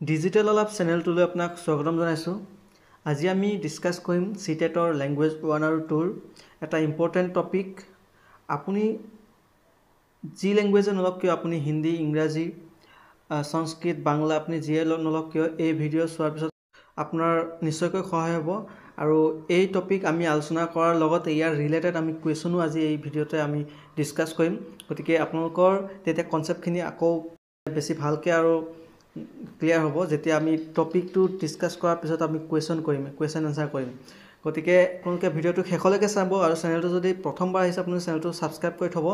Digital আলাপ চেনেলটোলৈ আপোনাক স্বাগতম জনাইছোঁ। আজি আমি ডিছকাছ কৰিম চিটেটৰ লেংগুৱেজ 1 আৰু 2ৰ এটা ইম্পৰ্টেণ্ট টপিক। আপুনি যি লেংগুৱেজে নলওক কিয়, আপুনি হিন্দী, ইংৰাজী, সংস্কৃত, বাংলা, আপুনি যিয়ে নলওক কিয়, এই ভিডিঅ' চোৱাৰ পিছত আপোনাৰ নিশ্চয়কৈ সহায় হ'ব। আৰু এই টপিক আমি আলোচনা কৰাৰ লগতে ইয়াৰ ৰিলেটেড আমি কুৱেশ্যনো আজি এই ভিডিঅ'তে আমি ডিছকাছ কৰিম। গতিকে আপোনালোকৰ তেতিয়া কনচেপ্টখিনি আকৌ বেছি ভালকৈ আৰু ক্লিয়াৰ হ'ব যেতিয়া আমি টপিকটো ডিছকাছ কৰাৰ পিছত আমি কুৱেশ্যন এনচাৰ কৰিম। গতিকে আপোনালোকে ভিডিঅ'টো শেষলৈকে চাব আৰু চেনেলটো যদি প্ৰথমবাৰ আহিছে আপুনি চেনেলটো ছাবস্ক্ৰাইব কৰি থ'ব।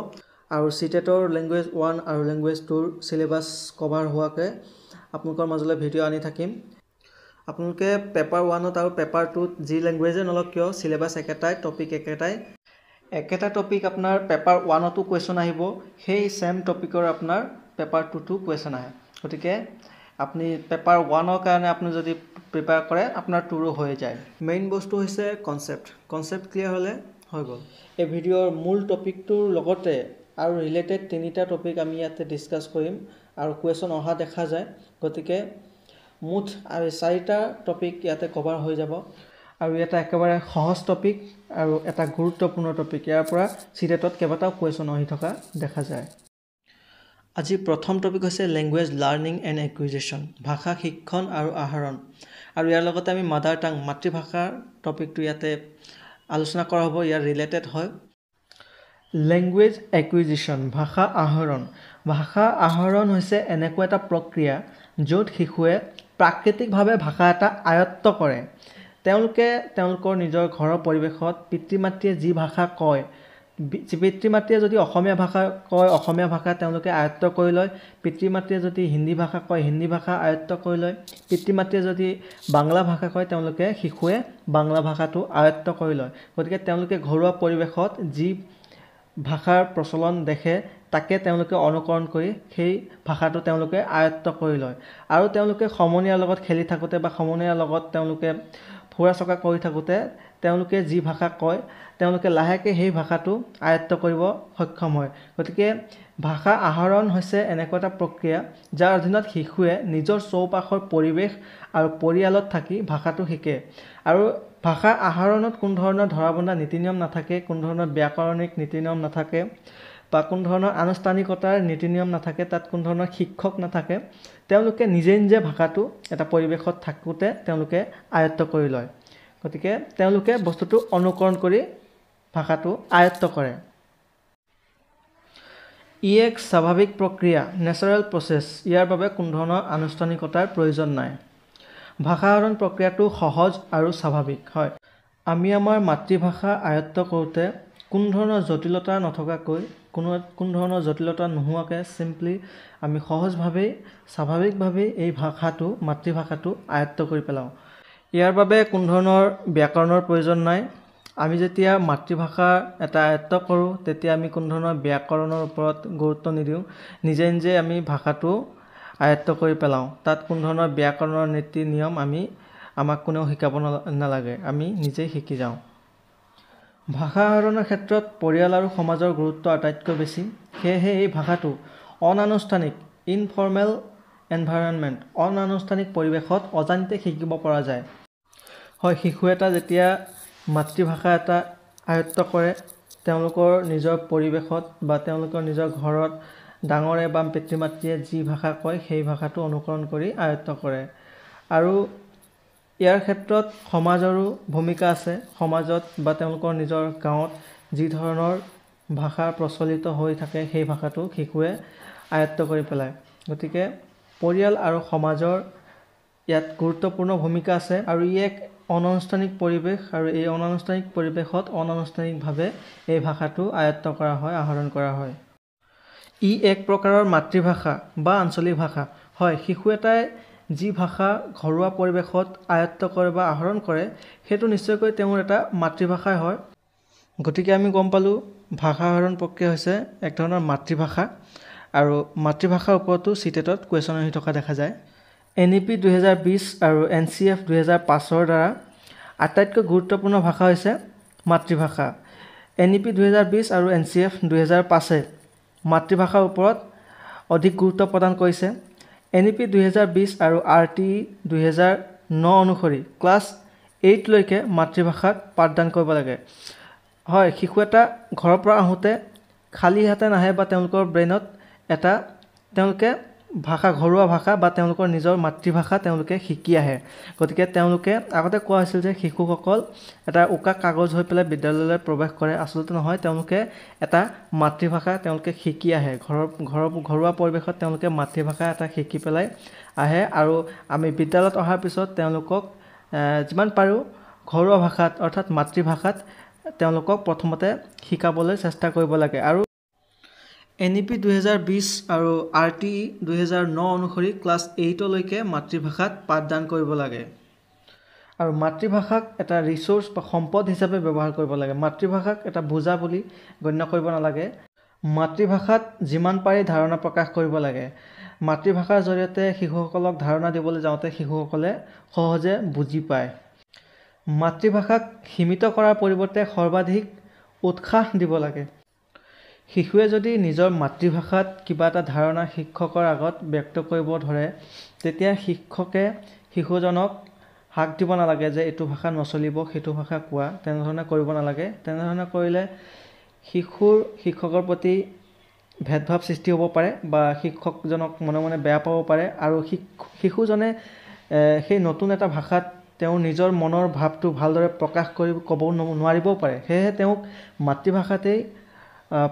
আৰু চিটেটৰ লেংগুৱেজ 1 আৰু লেংগুৱেজ 2ৰ চিলেবাছ কভাৰ হোৱাকৈ আপোনালোকৰ মাজলৈ ভিডিঅ' আনি থাকিম। আপোনালোকে পেপাৰ 1ত আৰু পেপাৰ 2ত যি লেংগুৱেজে নলওক কিয় চিলেবাছ একেটাই, টপিক একেটাই। একেটা টপিক আপোনাৰ পেপাৰ 1তো কুৱেশ্যন আহিব, সেই ছেম টপিকৰ আপোনাৰ পেপাৰ 2তো কুৱেশ্যন আহে। গতিকে আপুনি পেপাৰ 1ৰ কাৰণে আপুনি যদি প্ৰিপেয়াৰ কৰে আপোনাৰ 2ৰো হৈ যায়। মেইন বস্তু হৈছে কনচেপ্ট ক্লিয়াৰ হ'লে হৈ গ'ল। এই ভিডিঅ'ৰ মূল টপিকটোৰ লগতে আৰু ৰিলেটেড 3টা টপিক আমি ইয়াতে ডিছকাছ কৰিম আৰু কুৱেশ্যন অহা দেখা যায়। গতিকে মুঠ আৰু 4টা টপিক ইয়াতে কভাৰ হৈ যাব। আৰু এটা একেবাৰে সহজ টপিক আৰু এটা গুৰুত্বপূৰ্ণ টপিক। ইয়াৰ পৰা চিটেটত কেইবাটাও কুৱেশ্যন আহি থকা দেখা যায়। আজি প্ৰথম টপিক হৈছে লেংগুৱেজ লাৰ্ণিং এণ্ড একুইজিশ্যন, ভাষা শিক্ষণ আৰু আহৰণ। আৰু ইয়াৰ লগতে আমি মাদাৰ টাং, মাতৃভাষাৰ টপিকটো ইয়াতে আলোচনা কৰা হ'ব, ইয়াৰ ৰিলেটেড হয়। লেংগুৱেজ একুইজিশ্যন, ভাষা আহৰণ। ভাষা আহৰণ হৈছে এনেকুৱা এটা প্ৰক্ৰিয়া য'ত শিশুৱে প্ৰাকৃতিকভাৱে ভাষা এটা আয়ত্ত কৰে। তেওঁলোকে তেওঁলোকৰ নিজৰ ঘৰৰ পৰিৱেশত পিতৃ মাতৃয়ে যি ভাষা কয়, পিতৃ মাতৃয়ে যদি অসমীয়া ভাষা কয় অসমীয়া ভাষা তেওঁলোকে আয়ত্ত কৰি লয়, পিতৃ মাতৃয়ে যদি হিন্দী ভাষা কয় হিন্দী ভাষা আয়ত্ত কৰি লয়, পিতৃ মাতৃয়ে যদি বাংলা ভাষা কয় তেওঁলোকে শিশুৱে বাংলা ভাষাটো আয়ত্ত কৰি লয়। গতিকে তেওঁলোকে ঘৰুৱা পৰিৱেশত যি ভাষাৰ প্ৰচলন দেখে তাকে তেওঁলোকে অনুকৰণ কৰি সেই ভাষাটো তেওঁলোকে আয়ত্ত কৰি লয়। আৰু তেওঁলোকে সমনীয়াৰ লগত খেলি থাকোঁতে বা সমনীয়াৰ লগত তেওঁলোকে ফুৰা চকা কৰি থাকোঁতে তেওঁলোকে যি ভাষা কয় তেওঁলোকে লাহেকৈ সেই ভাষাটো আয়ত্ত কৰিব সক্ষম হয়। গতিকে ভাষা আহৰণ হৈছে এনেকুৱা এটা প্ৰক্ৰিয়া যাৰ অধীনত শিশুৱে নিজৰ চৌপাশৰ পৰিৱেশ আৰু পৰিয়ালত থাকি ভাষাটো শিকে। আৰু ভাষা আহৰণত কোনো ধৰণৰ ধৰা বন্ধা নীতি নিয়ম নাথাকে, কোনো ধৰণৰ ব্যাকৰণিক নীতি নিয়ম নাথাকে বা কোনো ধৰণৰ আনুষ্ঠানিকতাৰ নীতি নিয়ম নাথাকে, তাত কোনো ধৰণৰ শিক্ষক নাথাকে। তেওঁলোকে নিজে নিজে ভাষাটো এটা পৰিৱেশত থাকোঁতে তেওঁলোকে আয়ত্ত কৰি লয়। গতিকে তেওঁলোকে বস্তুটো অনুকৰণ কৰি ভাষাটো আয়ত্ত কৰে। ই এক স্বাভাৱিক প্ৰক্ৰিয়া, নেচাৰেল প্ৰচেছ। ইয়াৰ বাবে কোনো ধৰণৰ আনুষ্ঠানিকতাৰ প্ৰয়োজন নাই। ভাষা আহৰণ প্ৰক্ৰিয়াটো সহজ আৰু স্বাভাৱিক হয়। আমি আমাৰ মাতৃভাষা আয়ত্ত কৰোঁতে কোনো ধৰণৰ জটিলতা নথকাকৈ, কোনো ধৰণৰ জটিলতা নোহোৱাকৈ চিম্পলি আমি সহজভাৱেই স্বাভাৱিকভাৱেই এই ভাষাটো মাতৃভাষাটো আয়ত্ত কৰি পেলাওঁ। ইয়াৰ বাবে কোনো ধৰণৰ ব্যাকৰণৰ প্ৰয়োজন নাই। আমি যেতিয়া মাতৃভাষা এটা আয়ত্ত কৰোঁ তেতিয়া আমি কোনো ধৰণৰ ব্যাকৰণৰ ওপৰত গুৰুত্ব নিদিওঁ, নিজে নিজে আমি ভাষাটো আয়ত্ত কৰি পেলাওঁ। তাত কোনো ধৰণৰ ব্যাকৰণৰ নীতি নিয়ম আমাক কোনেও শিকাব নালাগে, আমি নিজেই শিকি যাওঁ। ভাষা আহৰণৰ ক্ষেত্ৰত পৰিয়াল আৰু সমাজৰ গুৰুত্ব আটাইতকৈ বেছি। সেয়েহে এই ভাষাটো অনানুষ্ঠানিক ইনফৰ্মেল এনভাইৰনমেণ্ট, অনানুষ্ঠানিক পৰিৱেশত অজানিতে শিকিব পৰা যায়। হয়, শিশু এটা যেতিয়া মাতৃভাষা এটা আয়ত্ত কৰে তেওঁলোকৰ নিজৰ পৰিৱেশত বা তেওঁলোকৰ নিজৰ ঘৰত ডাঙৰে বা পিতৃ মাতৃয়ে যি ভাষা কয় সেই ভাষাটো অনুকৰণ কৰি আয়ত্ত কৰে। আৰু ইয়াৰ ক্ষেত্ৰত সমাজৰো ভূমিকা আছে। সমাজত বা তেওঁলোকৰ নিজৰ গাঁৱত যি ধৰণৰ ভাষা প্ৰচলিত হৈ থাকে সেই ভাষাটো শিশুৱে আয়ত্ত কৰি পেলায়। গতিকে পৰিয়াল আৰু সমাজৰ ইয়াত গুৰুত্বপূৰ্ণ ভূমিকা আছে। আৰু ই এক অনানুষ্ঠানিক পৰিৱেশ আৰু এই অনানুষ্ঠানিক পৰিৱেশত অনানুষ্ঠানিকভাৱে এই ভাষাটো আয়ত্ত কৰা হয়, আহৰণ কৰা হয়। ই এক প্ৰকাৰৰ মাতৃভাষা বা আঞ্চলিক ভাষা হয়। শিশু এটাই যি ভাষা ঘৰুৱা পৰিৱেশত আয়ত্ত কৰে বা আহৰণ কৰে সেইটো নিশ্চয়কৈ তেওঁৰ এটা মাতৃভাষাই হয়। গতিকে আমি গম পালোঁ ভাষা আহৰণ প্ৰক্ৰিয়া হৈছে এক ধৰণৰ মাতৃভাষা। আৰু মাতৃভাষাৰ ওপৰতো চিটেটত কুৱেশ্যন আহি থকা দেখা যায়। NEP 2020 আৰু NCF 2005ৰ দ্বাৰা আটাইতকৈ গুৰুত্বপূৰ্ণ ভাষা হৈছে মাতৃভাষা। NEP 2020 আৰু NCF 2005 মাতৃভাষাৰ ওপৰত অধিক গুৰুত্ব প্ৰদান কৰিছে। NEP 2020 আৰু RTE 2009 অনুসৰি ক্লাছ 8 লৈকে মাতৃভাষাত পাঠদান কৰিব লাগে। হয়, শিশু এটা ঘৰৰ পৰা আহোঁতে খালী হাতে নাহে বা তেওঁলোকৰ ব্ৰেইনত এটা তেওঁলোকে ভাষা, ঘৰুৱা ভাষা বা তেওঁলোকৰ নিজৰ মাতৃভাষা তেওঁলোকে শিকি আহে। গতিকে তেওঁলোকে আগতে কোৱা হৈছিল যে শিশুসকল এটা উকা কাগজ হৈ পেলাই বিদ্যালয়লৈ প্ৰৱেশ কৰে। আচলতে নহয়, তেওঁলোকে এটা মাতৃভাষা তেওঁলোকে শিকি আহে। ঘৰুৱা পৰিৱেশত তেওঁলোকে মাতৃভাষা এটা শিকি পেলাই আহে আৰু আমি বিদ্যালয়ত অহাৰ পিছত তেওঁলোকক যিমান পাৰোঁ ঘৰুৱা ভাষাত অৰ্থাৎ মাতৃভাষাত তেওঁলোকক প্ৰথমতে শিকাবলৈ চেষ্টা কৰিব লাগে। আৰু NEP 2020 আৰু RTE 2009 অনুসৰি ক্লাছ 8 লৈকে মাতৃভাষাত পাঠদান কৰিব লাগে। আৰু মাতৃভাষাক এটা ৰিচোৰ্চ বা সম্পদ হিচাপে ব্যৱহাৰ কৰিব লাগে। মাতৃভাষাক এটা বোজা বুলি গণ্য কৰিব নালাগে। মাতৃভাষাত যিমান পাৰি ধাৰণা প্ৰকাশ কৰিব লাগে। মাতৃভাষাৰ জৰিয়তে শিশুসকলক ধাৰণা দিবলৈ যাওঁতে শিশুসকলে সহজে বুজি পায়। মাতৃভাষাক সীমিত কৰাৰ পৰিৱৰ্তে সৰ্বাধিক উৎসাহ দিব লাগে। শিশুৱে যদি নিজৰ মাতৃভাষাত কিবা এটা ধাৰণা শিক্ষকৰ আগত ব্যক্ত কৰিব ধৰে, তেতিয়া শিক্ষকে শিশুজনক হাক দিব নালাগে যে এইটো ভাষা নচলিব, সেইটো ভাষা কোৱা। তেনেধৰণে কৰিব নালাগে। তেনেধৰণে কৰিলে শিক্ষকৰ প্ৰতি ভেদভাৱ সৃষ্টি হ'ব পাৰে বা শিক্ষকজনক মনে মনে বেয়া পাব পাৰে আৰু শিশুজনে সেই নতুন এটা ভাষাত তেওঁৰ নিজৰ মনৰ ভাৱটো ভালদৰে প্ৰকাশ কৰি ক'ব নোৱাৰিবও পাৰে। সেয়েহে তেওঁক মাতৃভাষাতেই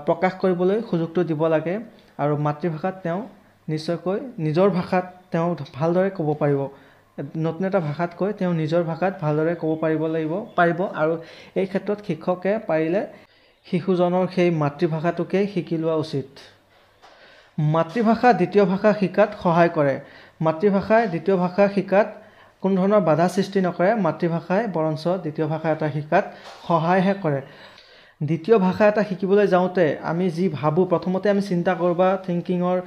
প্ৰকাশ কৰিবলৈ সুযোগটো দিব লাগে আৰু মাতৃভাষাত তেওঁ নিশ্চয়কৈ নিজৰ ভাষাত তেওঁ ভালদৰে ক'ব পাৰিব। নতুন এটা ভাষাতকৈ তেওঁ নিজৰ ভাষাত ভালদৰে ক'ব পাৰিব আৰু এই ক্ষেত্ৰত শিক্ষকে পাৰিলে শিশুজনৰ সেই মাতৃভাষাটোকেই শিকি লোৱা উচিত। মাতৃভাষা দ্বিতীয় ভাষা শিকাত সহায় কৰে। মাতৃভাষাই দ্বিতীয় ভাষা শিকাত কোনো ধৰণৰ বাধা সৃষ্টি নকৰে। মাতৃভাষাই বৰঞ্চ দ্বিতীয় ভাষা এটা শিকাত সহায়হে কৰে। দ্বিতীয় ভাষা এটা শিকিবলৈ যাওঁতে আমি যি ভাবোঁ, প্ৰথমতে আমি চিন্তা কৰোঁ বা থিংকিঙৰ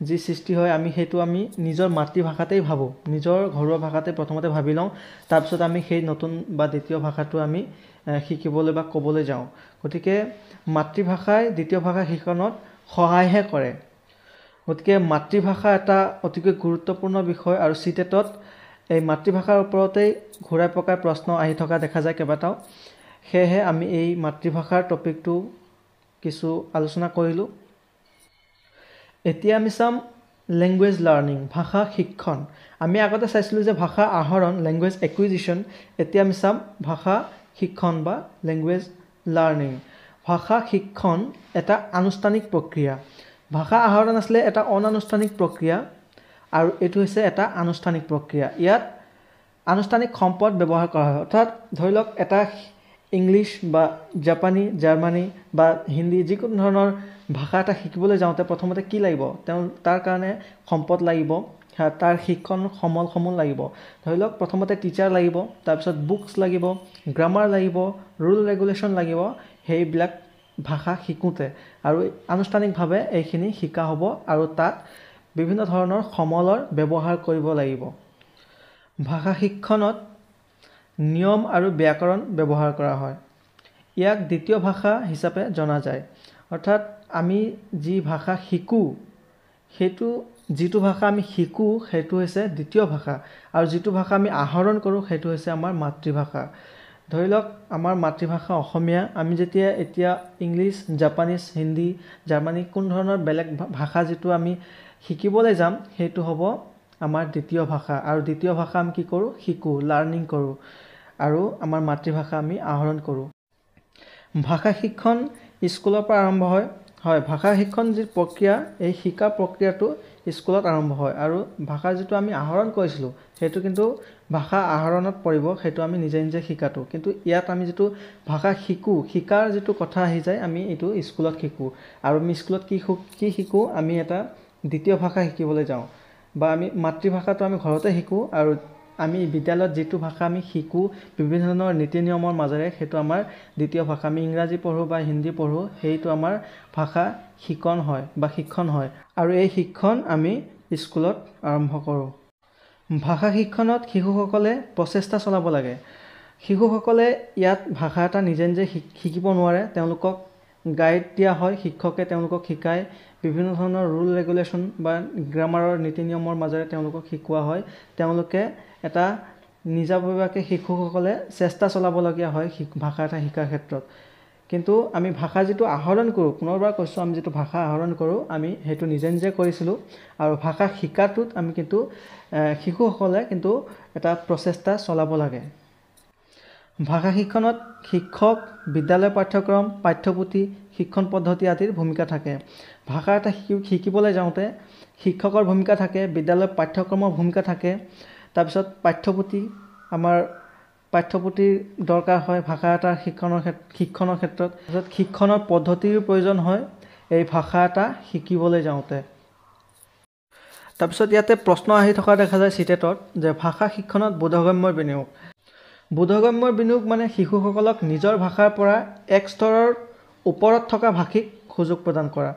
যি সৃষ্টি হয়, সেইটো আমি নিজৰ মাতৃভাষাতেই ভাবোঁ। নিজৰ ঘৰুৱা ভাষাতে প্ৰথমতে ভাবি লওঁ, তাৰপিছত আমি সেই নতুন বা দ্বিতীয় ভাষাটো আমি শিকিবলৈ বা ক'বলৈ যাওঁ। গতিকে মাতৃভাষাই দ্বিতীয় ভাষা শিকনত সহায়হে কৰে। গতিকে মাতৃভাষা এটা অতিকৈ গুৰুত্বপূৰ্ণ বিষয় আৰু চিটেটত এই মাতৃভাষাৰ ওপৰতেই ঘূৰাই পকাই প্ৰশ্ন আহি থকা দেখা যায় কেইবাটাও। সেয়েহে আমি এই মাতৃভাষাৰ টপিকটো কিছু আলোচনা কৰিলোঁ। এতিয়া আমি চাম লেংগুৱেজ লাৰ্ণিং, ভাষা শিক্ষণ। আমি আগতে চাইছিলোঁ যে ভাষা আহৰণ, লেংগুৱেজ একুইজিশ্যন। এতিয়া আমি চাম ভাষা শিক্ষণ বা লেংগুৱেজ লাৰ্ণিং। ভাষা শিক্ষণ এটা আনুষ্ঠানিক প্ৰক্ৰিয়া। ভাষা আহৰণ আছিলে এটা অনানুষ্ঠানিক প্ৰক্ৰিয়া আৰু এইটো হৈছে এটা আনুষ্ঠানিক প্ৰক্ৰিয়া। ইয়াত আনুষ্ঠানিক সম্পদ ব্যৱহাৰ কৰা হয়। অৰ্থাৎ ধৰি লওক এটা ইংলিছ বা জাপানী, জাৰ্মানী বা হিন্দী যিকোনো ধৰণৰ ভাষা এটা শিকিবলৈ যাওঁতে প্ৰথমতে কি লাগিব? তাৰ কাৰণে সম্পদ লাগিব, তাৰ শিক্ষণ সমল লাগিব। ধৰি লওক প্ৰথমতে টিচাৰ লাগিব, তাৰপিছত বুকছ লাগিব, গ্ৰামাৰ লাগিব, ৰুল ৰেগুলেশ্যন লাগিব সেইবিলাক ভাষা শিকোঁতে। আৰু আনুষ্ঠানিকভাৱে এইখিনি শিকা হ'ব আৰু তাত বিভিন্ন ধৰণৰ সমলৰ ব্যৱহাৰ কৰিব লাগিব। ভাষা শিক্ষণত নিয়ম আৰু ব্যাকৰণ ব্যৱহাৰ কৰা হয়। ইয়াক দ্বিতীয় ভাষা হিচাপে জনা যায়। অৰ্থাৎ আমি যি ভাষা শিকোঁ, যিটো ভাষা আমি শিকোঁ সেইটো হৈছে দ্বিতীয় ভাষা আৰু যিটো ভাষা আমি আহৰণ কৰোঁ সেইটো হৈছে আমাৰ মাতৃভাষা। ধৰি লওক আমাৰ মাতৃভাষা অসমীয়া, আমি যেতিয়া এতিয়া ইংলিছ, জাপানীজ, হিন্দী, জাৰ্মানী কোনো ধৰণৰ বেলেগ ভাষা যিটো আমি শিকিবলৈ যাম সেইটো হ'ব আমাৰ দ্বিতীয় ভাষা। আৰু দ্বিতীয় ভাষা আমি কি কৰোঁ? শিকোঁ, লাৰ্ণিং কৰোঁ আৰু আমাৰ মাতৃভাষা আমি আহৰণ কৰোঁ। ভাষা শিক্ষণ স্কুলৰ পৰা আৰম্ভ হয়। হয়, ভাষা শিক্ষণ যি প্ৰক্ৰিয়া, এই শিকা প্ৰক্ৰিয়াটো স্কুলত আৰম্ভ হয় আৰু ভাষা যিটো আমি আহৰণ কৰিছিলোঁ সেইটো কিন্তু ভাষা আহৰণত পৰিব, সেইটো আমি নিজে নিজে শিকাটো। কিন্তু ইয়াত আমি যিটো ভাষা শিকোঁ, শিকাৰ যিটো কথা আহি যায়, আমি এইটো স্কুলত শিকোঁ। আৰু আমি স্কুলত কি শিকোঁ? আমি এটা দ্বিতীয় ভাষা শিকিবলৈ যাওঁ বা আমি মাতৃভাষাটো আমি ঘৰতে শিকোঁ আৰু আমি বিদ্যালয়ত যিটো ভাষা আমি শিকোঁ বিভিন্ন ধৰণৰ নীতি নিয়মৰ মাজেৰে, সেইটো আমাৰ দ্বিতীয় ভাষা। আমি ইংৰাজী পঢ়োঁ বা হিন্দী পঢ়োঁ, সেইটো আমাৰ ভাষা শিকণ হয় বা শিক্ষণ হয় আৰু এই শিক্ষণ আমি স্কুলত আৰম্ভ কৰোঁ। ভাষা শিক্ষণত শিশুসকলে প্ৰচেষ্টা চলাব লাগে। শিশুসকলে ইয়াত ভাষা এটা নিজে নিজে শিকিব নোৱাৰে। তেওঁলোকক গাইড দিয়া হয় শিক্ষকে তেওঁলোকক শিকায় বিভিন্ন ধৰণৰ ৰুল ৰেগুলেশ্যন বা গ্ৰামাৰৰ নীতি নিয়মৰ মাজেৰে তেওঁলোকক শিকোৱা হয় তেওঁলোকে এটা নিজাববীয়াকৈ শিশুসকলে চেষ্টা চলাবলগীয়া হয় ভাষা এটা শিকাৰ ক্ষেত্ৰত কিন্তু আমি ভাষা যিটো আহৰণ কৰোঁ পুনৰবাৰ কৈছোঁ আমি যিটো ভাষা আহৰণ কৰোঁ আমি সেইটো নিজে নিজে কৰিছিলোঁ আৰু ভাষা শিকাটোত আমি কিন্তু শিশুসকলে কিন্তু এটা প্ৰচেষ্টা চলাব লাগে ভাষা শিক্ষণত শিক্ষক বিদ্যালয় পাঠ্যক্ৰম পাঠ্যপুথি শিক্ষণ পদ্ধতি আদিৰ ভূমিকা থাকে ভাষা এটা শিকিবলৈ যাওঁতে শিক্ষকৰ ভূমিকা থাকে বিদ্যালয় পাঠ্যক্ৰমৰ ভূমিকা থাকে তাৰপিছত পাঠ্যপুথি আমাৰ পাঠ্যপুথিৰ দৰকাৰ হয় ভাষা এটা শিক্ষণৰ ক্ষেত্ৰত তাৰপিছত শিক্ষণৰ পদ্ধতিৰ প্ৰয়োজন হয় এই ভাষা এটা শিকিবলৈ যাওঁতে তাৰপিছত ইয়াতে প্ৰশ্ন আহি থকা দেখা যায় চিটেটত যে ভাষা শিক্ষণত বোধগম্যৰ বিনিয়োগ মানে শিশুসকলক নিজৰ ভাষাৰ পৰা এক স্তৰৰ ওপৰত থকা ভাষিক সুযোগ প্ৰদান কৰা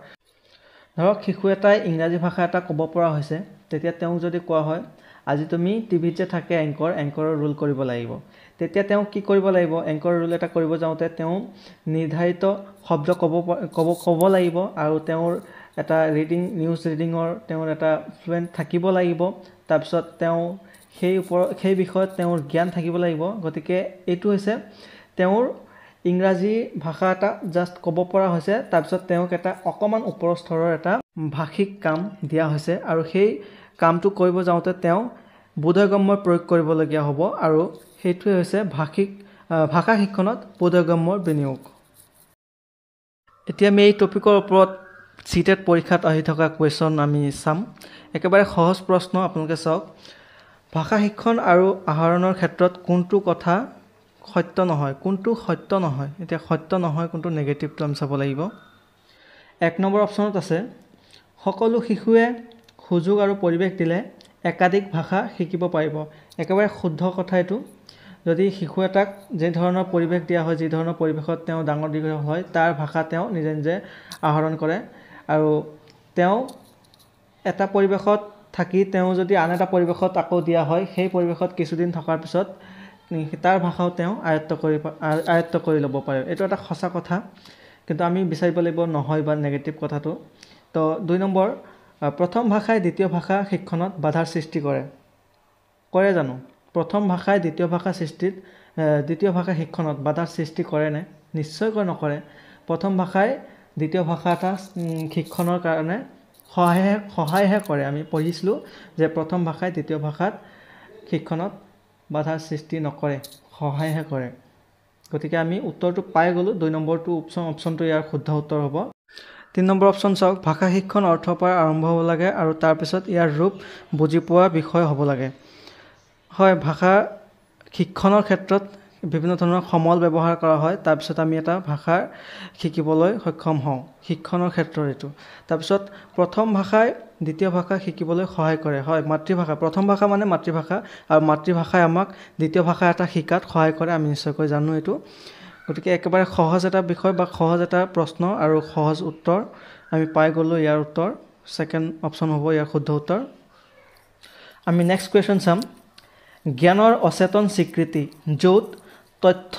ধৰক শিশু এটাই ইংৰাজী ভাষা এটা ক'ব পৰা হৈছে তেতিয়া তেওঁক যদি কোৱা হয় আজি তুমি টিভিত যে থাকে এংকৰৰ ৰোল কৰিব লাগিব তেতিয়া তেওঁ কি কৰিব লাগিব এংকৰৰ ৰোল এটা কৰিব যাওঁতে তেওঁ নিৰ্ধাৰিত শব্দ ক'ব লাগিব আৰু তেওঁৰ এটা নিউজ ৰিডিঙৰ তেওঁৰ এটা ফ্লুৱেণ্ট থাকিব লাগিব তাৰপিছত তেওঁ সেই বিষয়ত তেওঁৰ জ্ঞান থাকিব লাগিব গতিকে এইটো হৈছে তেওঁৰ ইংৰাজী ভাষা এটা জাষ্ট ক'ব পৰা হৈছে তাৰপিছত তেওঁক এটা অকণমান ওপৰৰ স্তৰৰ এটা ভাষিক কাম দিয়া হৈছে আৰু সেই কামটো কৰিব যাওঁতে তেওঁ বোধগম্যৰ প্ৰয়োগ কৰিবলগীয়া হ'ব আৰু সেইটোৱে হৈছে ভাষা শিক্ষণত বোধগম্যৰ বিনিয়োগ এতিয়া আমি এই টপিকৰ ওপৰত চিটেট পৰীক্ষাত আহি থকা কুৱেশ্যন আমি চাম একেবাৰে সহজ প্ৰশ্ন আপোনালোকে চাওক ভাষা শিক্ষণ আৰু আহৰণৰ ক্ষেত্ৰত কোনটো কথা সত্য নহয় এতিয়া সত্য নহয় কোনটো নেগেটিভটো আমি চাব লাগিব 1 নম্বৰ অপশ্যনত আছে সকলো শিশুৱে সুযোগ আৰু পৰিৱেশ দিলে একাধিক ভাষা শিকিব পাৰিব একেবাৰে শুদ্ধ কথা এইটো যদি শিশু এটাক যে ধৰণৰ পৰিৱেশ দিয়া হয় যি ধৰণৰ পৰিৱেশত তেওঁ ডাঙৰ দীঘল হয় তাৰ ভাষা তেওঁ নিজে নিজে আহৰণ কৰে আৰু তেওঁ এটা পৰিৱেশত থাকি তেওঁ যদি আন এটা পৰিৱেশত আকৌ দিয়া হয় সেই পৰিৱেশত কিছুদিন থকাৰ পিছত তাৰ ভাষাও তেওঁ আয়ত্ত কৰি ল'ব পাৰে এইটো এটা সঁচা কথা কিন্তু আমি বিচাৰিব লাগিব নহয় বা নেগেটিভ কথাটো তো 2 নম্বৰ প্ৰথম ভাষাই দ্বিতীয় ভাষা শিক্ষণত বাধাৰ সৃষ্টি কৰে জানো প্ৰথম ভাষাই দ্বিতীয় ভাষা শিক্ষণত বাধাৰ সৃষ্টি কৰেনে নিশ্চয়কৈ নকৰে প্ৰথম ভাষাই দ্বিতীয় ভাষা এটা শিক্ষণৰ কাৰণে সহায়হে কৰে আমি পঢ়িছিলোঁ যে প্ৰথম ভাষাই দ্বিতীয় ভাষাত শিক্ষণত বাধাৰ সৃষ্টি নকৰে সহায়হে কৰে গতিকে আমি উত্তৰটো পাই গ'লোঁ 2 নম্বৰটো অপশ্যনটো ইয়াৰ শুদ্ধ উত্তৰ হ'ব 3 নম্বৰ অপশ্যন চাওক ভাষা শিক্ষণ অৰ্থৰ পৰা আৰম্ভ হ'ব লাগে আৰু তাৰপিছত ইয়াৰ ৰূপ বুজি পোৱা বিষয় হ'ব লাগে হয় ভাষা শিক্ষণৰ ক্ষেত্ৰত বিভিন্ন ধৰণৰ সমল ব্যৱহাৰ কৰা হয় তাৰপিছত আমি এটা ভাষা শিকিবলৈ সক্ষম হওঁ শিক্ষণৰ ক্ষেত্ৰত এইটো তাৰপিছত প্ৰথম ভাষাই দ্বিতীয় ভাষা শিকিবলৈ সহায় কৰে হয় মাতৃভাষা প্ৰথম ভাষা মানে মাতৃভাষা আৰু মাতৃভাষাই আমাক দ্বিতীয় ভাষা এটা শিকাত সহায় কৰে আমি নিশ্চয়কৈ জানো এইটো গতিকে একেবাৰে সহজ এটা বিষয় বা সহজ এটা প্ৰশ্ন আৰু সহজ উত্তৰ আমি পাই গ'লোঁ ইয়াৰ উত্তৰ 2nd অপশ্যন হ'ব ইয়াৰ শুদ্ধ উত্তৰ আমি নেক্সট কুৱেশ্যন চাম জ্ঞানৰ অচেতন স্বীকৃতি য'ত তথ্য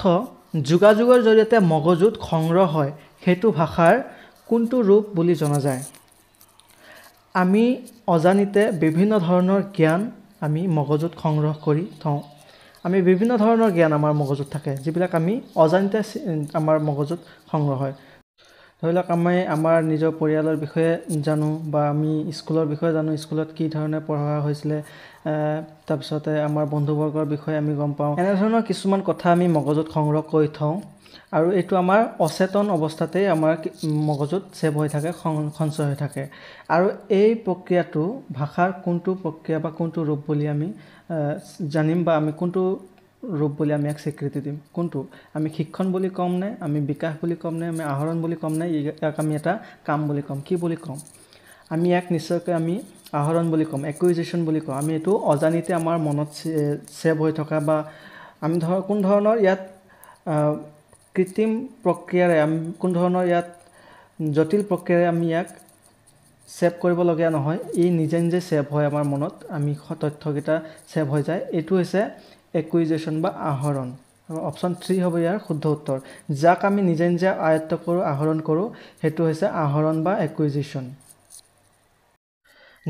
যোগাযোগৰ জৰিয়তে মগজুত সংগ্ৰহ হয় সেইটো ভাষাৰ কোনটো ৰূপ বুলি জনা যায় আমি অজানিতে বিভিন্ন ধৰণৰ জ্ঞান আমি মগজুত সংগ্ৰহ কৰি থওঁ আমি বিভিন্ন ধৰণৰ জ্ঞান আমাৰ মগজুত থাকে যিবিলাক আমি অজানিতে আমাৰ মগজুত সংগ্ৰহ হয় ধৰি লওক আমি আমাৰ নিজৰ পৰিয়ালৰ বিষয়ে জানো বা আমি স্কুলৰ বিষয়ে জানো স্কুলত কি ধৰণে পঢ়া হৈছিলে তাৰপিছতে আমাৰ বন্ধুবৰ্গৰ বিষয়ে আমি গম পাওঁ এনেধৰণৰ কিছুমান কথা আমি মগজুত সংগ্ৰহ কৰি থওঁ আৰু এইটো আমাৰ অচেতন অৱস্থাতেই আমাৰ মগজুত ছেভ হৈ থাকে সঞ্চয় হৈ থাকে আৰু এই প্ৰক্ৰিয়াটো ভাষাৰ কোনটো প্ৰক্ৰিয়া বা কোনটো ৰূপ বুলি আমি জানিম বা আমি কোনটো ৰূপ বুলি আমি এক স্বীকৃতি দিম কোনটো আমি শিক্ষণ বুলি ক'ম নে আমি বিকাশ বুলি ক'ম নে আমি আহৰণ বুলি ক'ম নে ইয়াক আমি এটা কাম বুলি ক'ম কি বুলি ক'ম আমি ইয়াক নিশ্চয়কৈ আমি আহৰণ বুলি ক'ম একুইজিশ্যন বুলি ক'ম আমি এইটো অজানিতে আমাৰ মনত ছেভ হৈ থকা বা আমি কোন ধৰণৰ ইয়াত কৃত্ৰিম প্ৰক্ৰিয়াৰে আমি কোন ধৰণৰ ইয়াত জটিল প্ৰক্ৰিয়াৰে আমি ইয়াক ছেভ কৰিবলগীয়া নহয় ই নিজে নিজে ছেভ হয় আমাৰ মনত আমি তথ্যকেইটা ছেভ হৈ যায় এইটো হৈছে একুইজিশ্যন বা আহৰণ অপশ্যন 3 হ'ব ইয়াৰ শুদ্ধ উত্তৰ যাক আমি নিজে নিজে আয়ত্ত কৰোঁ আহৰণ কৰোঁ সেইটো হৈছে আহৰণ বা একুইজিশ্যন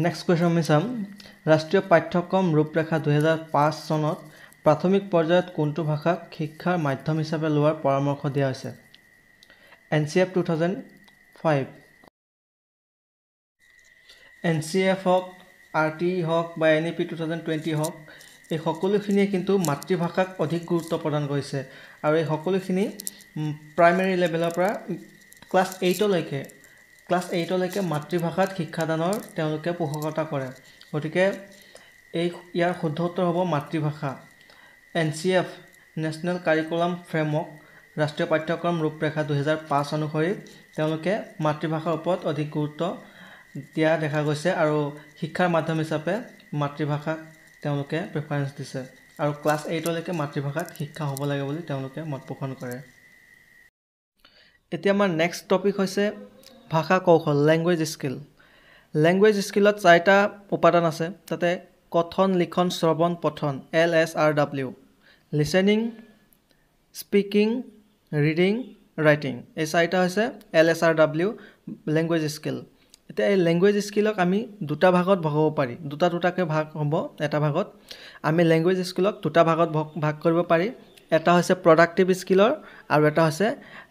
নেক্সট কুৱেশ্যন আমি চাম ৰাষ্ট্ৰীয় পাঠ্যক্ৰম ৰূপৰেখা 2005 চনত প্ৰাথমিক পৰ্যায়ত কোনটো ভাষাক শিক্ষাৰ মাধ্যম হিচাপে লোৱাৰ পৰামৰ্শ দিয়া হৈছে NCF 2005 NCF হওক RTE হওক বা NEP 2020 হওক এই সকলোখিনিয়ে কিন্তু মাতৃভাষাক অধিক গুৰুত্ব প্ৰদান কৰিছে আৰু এই সকলোখিনি প্ৰাইমেৰী লেভেলৰ পৰা ক্লাছ 8 লৈকে মাতৃভাষাত শিক্ষাদানৰ তেওঁলোকে পোষকতা কৰে গতিকে ইয়াৰ শুদ্ধ উত্তৰ হ'ব মাতৃভাষা NCF নেশ্যনেল কাৰিকুলাম ফ্ৰেমৱৰ্ক ৰাষ্ট্ৰীয় পাঠ্যক্ৰম ৰূপৰেখা 2005 অনুসৰি তেওঁলোকে মাতৃভাষাৰ ওপৰত অধিক গুৰুত্ব দিয়া দেখা গৈছে আৰু শিক্ষাৰ মাধ্যম হিচাপে মাতৃভাষাক তেওঁলোকে প্ৰেফাৰেন্স দিছে আৰু ক্লাছ 8 লৈকে মাতৃভাষাত শিক্ষা হ'ব লাগে বুলি তেওঁলোকে মত পোষণ কৰে এতিয়া আমাৰ নেক্সট টপিক হৈছে ভাষা কৌশল লেংগুৱেজ স্কিলত 4টা উপাদান আছে তাতে কথন লিখন শ্ৰৱণ পঠন LSRW listening speaking reading writing এই 4টা হৈছে LSRW লেংগুৱেজ স্কিল এতিয়া এই লেংগুৱেজ স্কিলক আমি দুটা ভাগত ভগাব পাৰি দুটাকে ভাগ হ'ব এটা ভাগত আমি লেংগুৱেজ স্কিলক দুটা ভাগত ভাগ কৰিব পাৰি এটা হৈছে প্ৰডাক্টিভ স্কিলৰ আৰু এটা হৈছে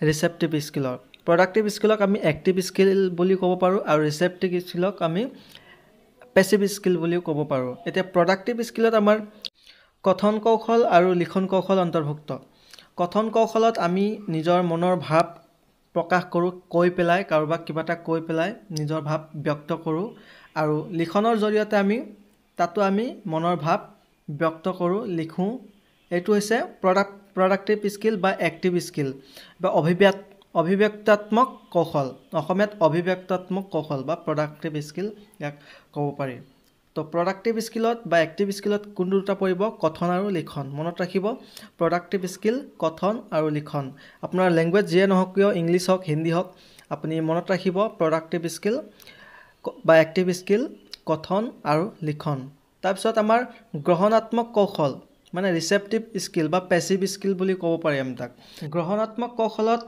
ৰিসেপ্টিভ স্কিলৰ প্ৰডাক্টিভ স্কিলক আমি এক্টিভ স্কিল বুলি ক'ব পাৰোঁ আৰু ৰিসেপ্টিভ স্কিলক আমি পেসিভ স্কিল বুলিও ক'ব পাৰোঁ এতিয়া প্ৰডাক্টিভ স্কিলত আমাৰ কথন কৌশল আৰু লিখন কৌশল অন্তৰ্ভুক্ত কথন কৌশলত আমি নিজৰ মনৰ ভাৱ প্ৰকাশ কৰোঁ কৈ পেলাই কাৰোবাক কিবা এটা কৈ পেলাই নিজৰ ভাৱ ব্যক্ত কৰোঁ আৰু লিখনৰ জৰিয়তে তাতো আমি মনৰ ভাৱ ব্যক্ত কৰোঁ লিখোঁ এইটো হৈছে প্ৰডাক্টিভ স্কিল বা এক্টিভ স্কিল বা অভিব্যক্তাত্মক কৌশল অসমীয়াত অভিব্যক্তাত্মক কৌশল বা প্ৰডাক্টিভ স্কিল ইয়াক ক'ব পাৰি তো প্ৰডাক্টিভ স্কিলত বা এক্টিভ স্কিলত কোনটো দুটা পৰিব কথন আৰু লিখন মনত ৰাখিব প্ৰডাক্টিভ স্কিল কথন আৰু লিখন আপোনাৰ লেংগুৱেজ যিয়ে নহওক কিয় ইংলিছ হওক হিন্দী হওক আপুনি মনত ৰাখিব প্ৰডাক্টিভ স্কিল বা এক্টিভ স্কিল কথন আৰু লিখন তাৰপিছত আমাৰ গ্ৰহণাত্মক কৌশল মানে ৰিসেপ্টিভ স্কিল বা পেসিভ স্কিল বুলি ক'ব পাৰি আমি তাক গ্ৰহণাত্মক কৌশলত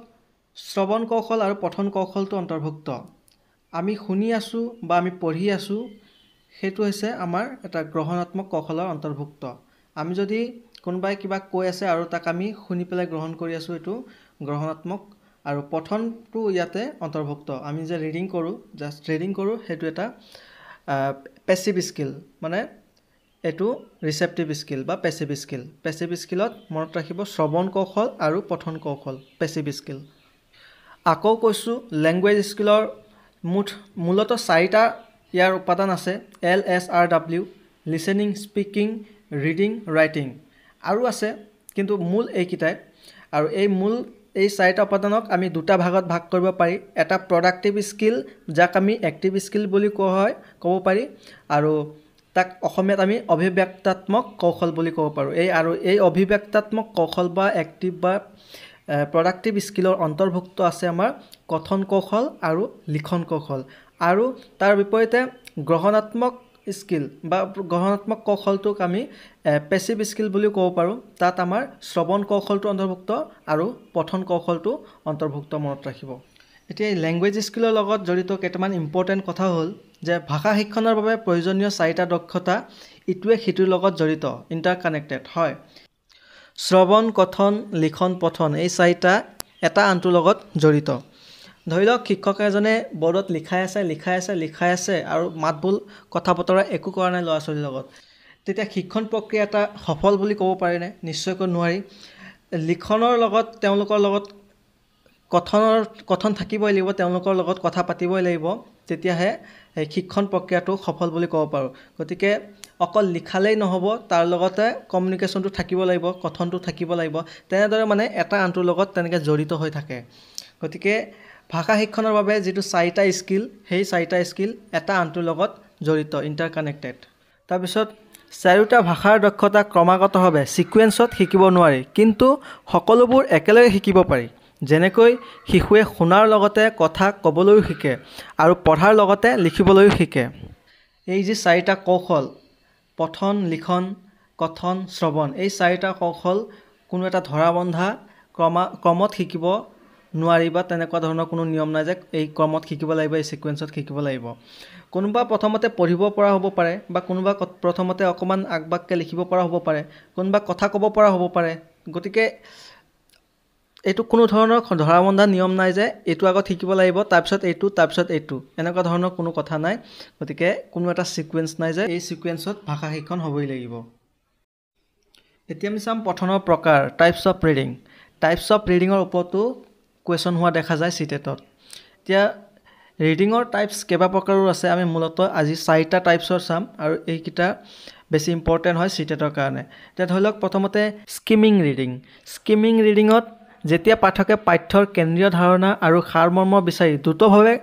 শ্ৰৱণ কৌশল আৰু পঠন কৌশলটো অন্তৰ্ভুক্ত আমি শুনি আছোঁ বা আমি পঢ়ি আছোঁ সেইটো হৈছে আমাৰ এটা গ্ৰহণাত্মক কৌশলৰ অন্তৰ্ভুক্ত আমি যদি কোনোবাই কিবা কৈ আছে আৰু তাক আমি শুনি পেলাই গ্ৰহণ কৰি আছোঁ এইটো গ্ৰহণাত্মক আৰু পঠনটো ইয়াতে অন্তৰ্ভুক্ত আমি যে ৰিডিং কৰোঁ সেইটো এটা পেসিভ স্কিল মানে এটো ৰিসেপ্টিভ স্কিল বা পেসিভ স্কিলত মনত ৰাখিব শ্ৰৱণ কৌশল আৰু পঠন কৌশল পেসিভ স্কিল আকৌ কৈছোঁ লেংগুৱেজ স্কিলৰ মূলত 4টা ইয়াৰ উপাদান আছে LSRW listening speaking reading writing আৰু আছে কিন্তু মূল এইকেইটাই আৰু এই 4টা উপাদানক আমি দুটা ভাগত ভাগ কৰিব পাৰি এটা প্ৰডাক্টিভ স্কিল যাক আমি এক্টিভ স্কিল বুলি ক'ব পাৰি আৰু তাক অসমীয়াত আমি অভিব্যক্তাত্মক কৌশল বুলি ক'ব পাৰোঁ এই অভিব্যক্তাত্মক কৌশল বা এক্টিভ বা প্ৰডাক্টিভ স্কিলৰ অন্তৰ্ভুক্ত আছে আমাৰ কথন কৌশল আৰু লিখন কৌশল আৰু তাৰ বিপৰীতে গ্ৰহণাত্মক স্কিল বা গ্ৰহণাত্মক কৌশলটোক আমি পেসিভ স্কিল বুলি ক'ব পাৰোঁ তাত আমাৰ শ্ৰৱণ কৌশলটো অন্তৰ্ভুক্ত আৰু পঠন কৌশলটো অন্তৰ্ভুক্ত মনত ৰাখিব এতিয়া এই লেংগুৱেজ স্কিলৰ লগত জড়িত কেইটামান ইম্পৰ্টেণ্ট কথা হ'ল যে ভাষা শিক্ষণৰ বাবে প্ৰয়োজনীয় 4টা দক্ষতা ইটোৱে সিটোৰ লগত জড়িত ইণ্টাৰকানেক্টেড হয় শ্ৰৱণ কথন লিখন পঠন এই 4টা এটা আনটোৰ লগত জড়িত ধৰি লওক শিক্ষক এজনে বৰ্ডত লিখাই আছে আৰু মাতবোল কথা বতৰা একো কৰা নাই ল'ৰা ছোৱালীৰ লগত তেতিয়া শিক্ষণ প্ৰক্ৰিয়া এটা সফল বুলি ক'ব পাৰেনে নিশ্চয়কৈ নোৱাৰি লিখনৰ লগত তেওঁলোকৰ লগত কথন থাকিবই লাগিব তেওঁলোকৰ লগত কথা পাতিবই লাগিব তেতিয়াহে এই শিক্ষণ প্ৰক্ৰিয়াটো সফল বুলি ক'ব পাৰোঁ গতিকে অকল লিখালেই নহ'ব তাৰ লগতে কমিউনিকেশ্যনটো থাকিব লাগিব কথনটো থাকিব লাগিব তেনেদৰে মানে এটা আনটোৰ লগত তেনেকৈ জড়িত হৈ থাকে গতিকে ভাষা শিক্ষণৰ বাবে যেটো 4টা স্কিল সেই 4টা স্কিল এটা আনটোৰ লগত জড়িত ইণ্টাৰকানেক্টেড তাৰপিছত 4টা ভাষাৰ দক্ষতা ক্ৰমাগতভাৱে সিকুৱেন্সত শিকিব নোৱাৰি কিন্তু সকলোবোৰ একেলগে শিকিব পাৰি যেনেকৈ শিশুৱে শুনাৰ লগতে কথা ক'বলৈও শিকে আৰু পঢ়াৰ লগতে লিখিবলৈও শিকে এই যে 4টা কৌশল পঠন লিখন কথন শ্ৰৱণ এই 4টা কৌশল কোনো এটা ধৰাবন্ধা ক্ৰমত শিকিব নোৱাৰি বা তেনেকুৱা ধৰণৰ কোনো নিয়ম নাই যে এই ক্ৰমত শিকিব লাগিব, এই ছিকুৱেন্সত শিকিব লাগিব। কোনোবা প্ৰথমতে পঢ়িব পৰা হ'ব পাৰে বা কোনোবা প্ৰথমতে অকণমান আগবাগকৈ লিখিব পৰা হ'ব পাৰে, কোনোবা কথা ক'ব পৰা হ'ব পাৰে। গতিকে এইটো কোনো ধৰণৰ ধৰাবন্ধা নিয়ম নাই যে এইটো আগত শিকিব লাগিব, তাৰপিছত এইটো এনেকুৱা ধৰণৰ কোনো কথা নাই। গতিকে কোনো এটা ছিকুৱেন্স নাই যে এই ছিকুৱেন্সত ভাষা শিক্ষণ হ'বই লাগিব। এতিয়া আমি চাম পঠনৰ প্ৰকাৰ, types of reading. Types of ৰিডিঙৰ ওপৰতো কুৱেশ্যন হোৱা দেখা যায় চিটেটত। এতিয়া ৰিডিঙৰ টাইপছ কেইবা প্ৰকাৰো আছে। আমি মূলতঃ আজি 4টা টাইপছৰ চাম আৰু এইকেইটা বেছি ইম্পৰ্টেণ্ট হয় চিটেটৰ কাৰণে। এতিয়া ধৰি লওক প্ৰথমতে স্কিমিং ৰিডিং। স্কিমিং ৰিডিঙত যেতিয়া পাঠকে পাঠ্যৰ কেন্দ্ৰীয় ধাৰণা আৰু সাৰমৰ্ম বিচাৰি দ্ৰুতভাৱে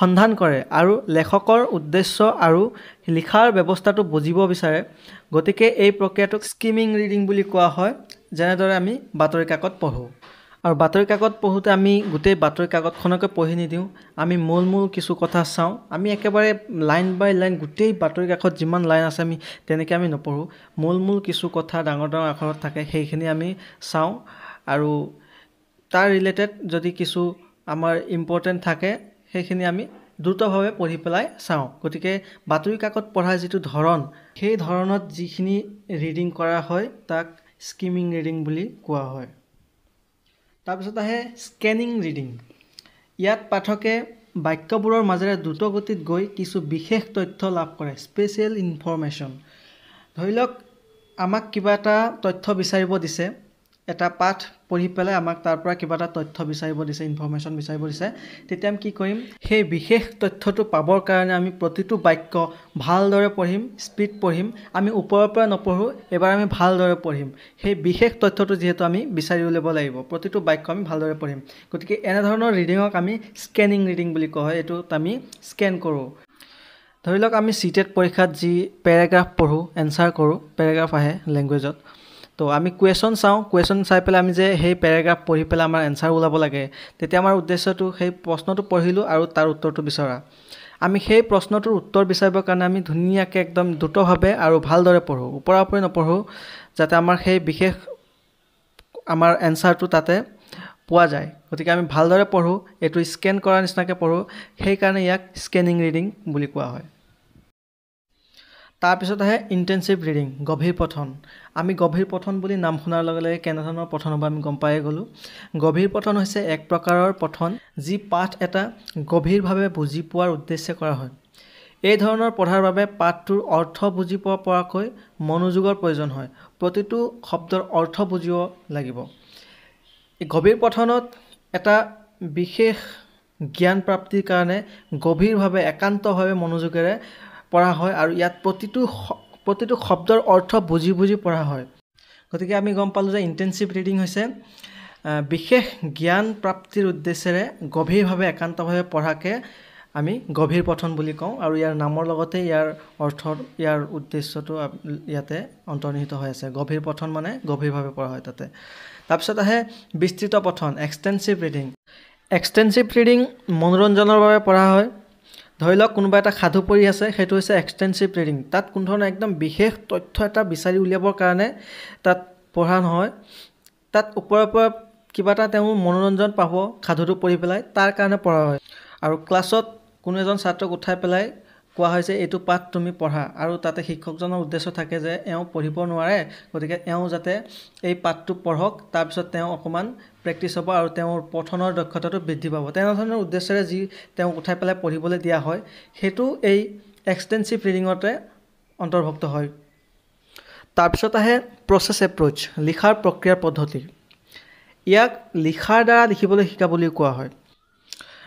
সন্ধান কৰে আৰু লেখকৰ উদ্দেশ্য আৰু লিখাৰ ব্যৱস্থাটো বুজিব বিচাৰে, গতিকে এই প্ৰক্ৰিয়াটোক স্কিমিং ৰিডিং বুলি কোৱা হয়। যেনেদৰে আমি বাতৰি কাকত পঢ়োঁ, আৰু বাতৰি কাকত পঢ়োঁতে আমি গোটেই বাতৰি কাকতখনকে পঢ়ি নিদিওঁ, আমি মূল কিছু কথা চাওঁ। আমি একেবাৰে লাইন বাই লাইন গোটেই বাতৰি কাকত যিমান লাইন আছে আমি তেনেকৈ আমি নপঢ়োঁ। মূল কিছু কথা ডাঙৰ আখৰত থাকে, সেইখিনি আমি চাওঁ আৰু তাৰ ৰিলেটেড যদি কিছু আমাৰ ইম্পৰ্টেণ্ট থাকে সেইখিনি আমি দ্ৰুতভাৱে পঢ়ি পেলাই চাওঁ। গতিকে বাতৰি কাকত পঢ়াৰ যিটো ধৰণ, সেই ধৰণত যিখিনি ৰিডিং কৰা হয় তাক স্কিমিং ৰিডিং বুলি কোৱা হয়। তাৰপিছত আহে স্কেনিং ৰিডিং। ইয়াত পাঠকে বাক্যবোৰৰ মাজেৰে দ্ৰুত গতিত গৈ কিছু বিশেষ তথ্য লাভ কৰে, স্পেচিয়েল ইনফৰমেশ্যন। ধৰি লওক আমাক কিবা এটা তথ্য বিচাৰিব দিছে, এটা পাঠ পঢ়ি পেলাই আমাক তাৰ পৰা কিবা এটা তথ্য বিচাৰিব দিছে, ইনফৰমেশ্যন বিচাৰিব দিছে। তেতিয়া আমি কি কৰিম, সেই বিশেষ তথ্যটো পাবৰ কাৰণে আমি প্ৰতিটো বাক্য ভালদৰে পঢ়িম, স্পীড পঢ়িম। আমি ওপৰৰ পৰা নপঢ়োঁ, এবাৰ আমি ভালদৰে পঢ়িম। সেই বিশেষ তথ্যটো যিহেতু আমি বিচাৰি উলিয়াব লাগিব, প্ৰতিটো বাক্য আমি ভালদৰে পঢ়িম। গতিকে এনেধৰণৰ ৰিডিঙক আমি স্কেনিং ৰিডিং বুলি কোৱা হয়। এইটোত আমি স্কেন কৰোঁ। ধৰি লওক আমি চিটেট পৰীক্ষাত যি পেৰাগ্ৰাফ পঢ়োঁ, এনচাৰ কৰোঁ, পেৰাগ্ৰাফ আহে লেংগুৱেজত। তো আমি কুৱেশ্যন চাওঁ, কুৱেশ্যন চাই পেলাই আমি যে সেই পেৰাগ্ৰাফ পঢ়ি পেলাই আমাৰ এনচাৰ ওলাব লাগে, তেতিয়া আমাৰ উদ্দেশ্যটো সেই প্ৰশ্নটো পঢ়িলোঁ আৰু তাৰ উত্তৰটো বিচৰা। আমি সেই প্ৰশ্নটোৰ উত্তৰ বিচাৰিবৰ কাৰণে আমি ধুনীয়াকৈ একদম দ্ৰুতভাৱে আৰু ভালদৰে পঢ়োঁ, ওপৰা ওপৰি নপঢ়োঁ, যাতে আমাৰ সেই বিশেষ আমাৰ এনচাৰটো তাতে পোৱা যায়। গতিকে আমি ভালদৰে পঢ়োঁ, এইটো স্কেন কৰাৰ নিচিনাকৈ পঢ়োঁ, সেইকাৰণে ইয়াক স্কেনিং ৰিডিং বুলি কোৱা হয়। তাৰপিছত আহে ইণ্টেনচিভ ৰিডিং, গভীৰ পঠন। আমি গভীৰ পঠন বুলি নাম শুনাৰ লগে লগে কেনেধৰণৰ পঠন হ'ব আমি গম পায়ে গ'লোঁ। গভীৰ পঠন হৈছে এক প্ৰকাৰৰ পঠন যি পাঠ এটা গভীৰভাৱে বুজি পোৱাৰ উদ্দেশ্যে কৰা হয়। এই ধৰণৰ পঢ়াৰ বাবে পাঠটোৰ অৰ্থ বুজি পোৱা পৰাকৈ মনোযোগৰ প্ৰয়োজন হয়। প্ৰতিটো শব্দৰ অৰ্থ বুজিব লাগিব। এই গভীৰ পঠনত এটা বিশেষ জ্ঞান প্ৰাপ্তিৰ কাৰণে গভীৰভাৱে একান্তভাৱে মনোযোগেৰে পঢ়া হয় আৰু ইয়াত প্ৰতিটো শব্দৰ অৰ্থ বুজি পঢ়া হয়। গতিকে আমি গম পালোঁ যে ইণ্টেনচিভ ৰিডিং হৈছে বিশেষ জ্ঞান প্ৰাপ্তিৰ উদ্দেশ্যেৰে গভীৰভাৱে একান্তভাৱে পঢ়াকে আমি গভীৰ পঠন বুলি কওঁ, আৰু ইয়াৰ নামৰ লগতে ইয়াৰ অৰ্থ, ইয়াৰ উদ্দেশ্যটো ইয়াতে অন্তৰ্নিহিত হৈ আছে। গভীৰ পঠন মানে গভীৰভাৱে পঢ়া হয় তাতে। তাৰপিছত আহে বিস্তৃত পঠন, এক্সটেনচিভ ৰিডিং। এক্সটেনচিভ ৰিডিং মনোৰঞ্জনৰ বাবে পঢ়া হয়। ধৰি লওক কোনোবা এটা সাধু পঢ়ি আছে, সেইটো হৈছে এক্সটেনচিভ ৰিডিং। তাত কোনো ধৰণৰ একদম বিশেষ তথ্য এটা বিচাৰি উলিয়াবৰ কাৰণে তাত পঢ়া নহয়, তাত ওপৰৰ পৰা কিবা এটা তেওঁ মনোৰঞ্জন পাব সাধুটো পঢ়ি পেলাই, তাৰ কাৰণে পঢ়া হয়। আৰু ক্লাছত কোনো এজন ছাত্ৰক উঠাই পেলাই কোৱা হয় যে এইটো পাঠ তুমি পঢ়া, আৰু তাতে শিক্ষকজনৰ উদ্দেশ্য থাকে যে এওঁ পঢ়িব নোৱাৰে, গতিকে এওঁ যাতে এই পাঠটো পঢ়ক, তাৰপিছত তেওঁ অকণমান প্ৰেক্টিছ হ'ব আৰু তেওঁৰ পঠনৰ দক্ষতাটো বৃদ্ধি পাব। তেনেধৰণৰ উদ্দেশ্যেৰে যি তেওঁক উঠাই পেলাই পঢ়িবলৈ দিয়া হয়, সেইটো এই এক্সটেনচিভ ৰিডিঙতে অন্তৰ্ভুক্ত হয়। তাৰপিছত আহে প্ৰচেছ এপ্ৰ'চ, লিখাৰ প্ৰক্ৰিয়াৰ পদ্ধতি। ইয়াক লিখাৰ দ্বাৰা লিখিবলৈ শিকা বুলিও কোৱা হয়।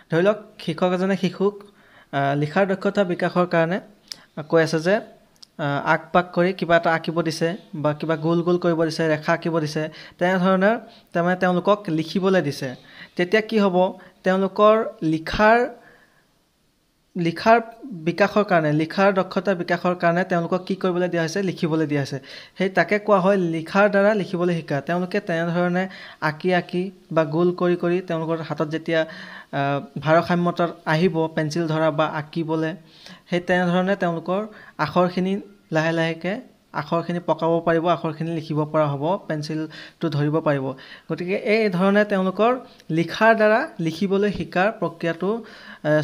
ধৰি লওক শিক্ষক এজনে শিশুক লিখাৰ দক্ষতা বিকাশৰ কাৰণে কৈ আছে যে আক পাক কৰি কিবা এটা আঁকিব দিছে বা কিবা গোল কৰিব দিছে, ৰেখা আঁকিব দিছে, তেনেধৰণে তাৰমানে তেওঁলোকক লিখিবলৈ দিছে। তেতিয়া কি হ'ব, তেওঁলোকৰ লিখাৰ বিকাশৰ কাৰণে, লিখাৰ দক্ষতা বিকাশৰ কাৰণে তেওঁলোকক কি কৰিবলৈ দিয়া হৈছে, লিখিবলৈ দিয়া হৈছে। সেই তাকে কোৱা হয় লিখাৰ দ্বাৰা লিখিবলৈ শিকা। তেওঁলোকে তেনেধৰণে আঁকি বা গোল কৰি তেওঁলোকৰ হাতত যেতিয়া ভাৰসাম্যতাত আহিব পেঞ্চিল ধৰা বা আঁকিবলৈ, সেই তেনেধৰণে তেওঁলোকৰ আখৰখিনি লাহে লাহেকৈ আখৰখিনি পকাব পাৰিব, আখৰখিনি লিখিব পৰা হ'ব, পেঞ্চিলটো ধৰিব পাৰিব। গতিকে এই ধৰণে তেওঁলোকৰ লিখাৰ দ্বাৰা লিখিবলৈ শিকাৰ প্ৰক্ৰিয়াটো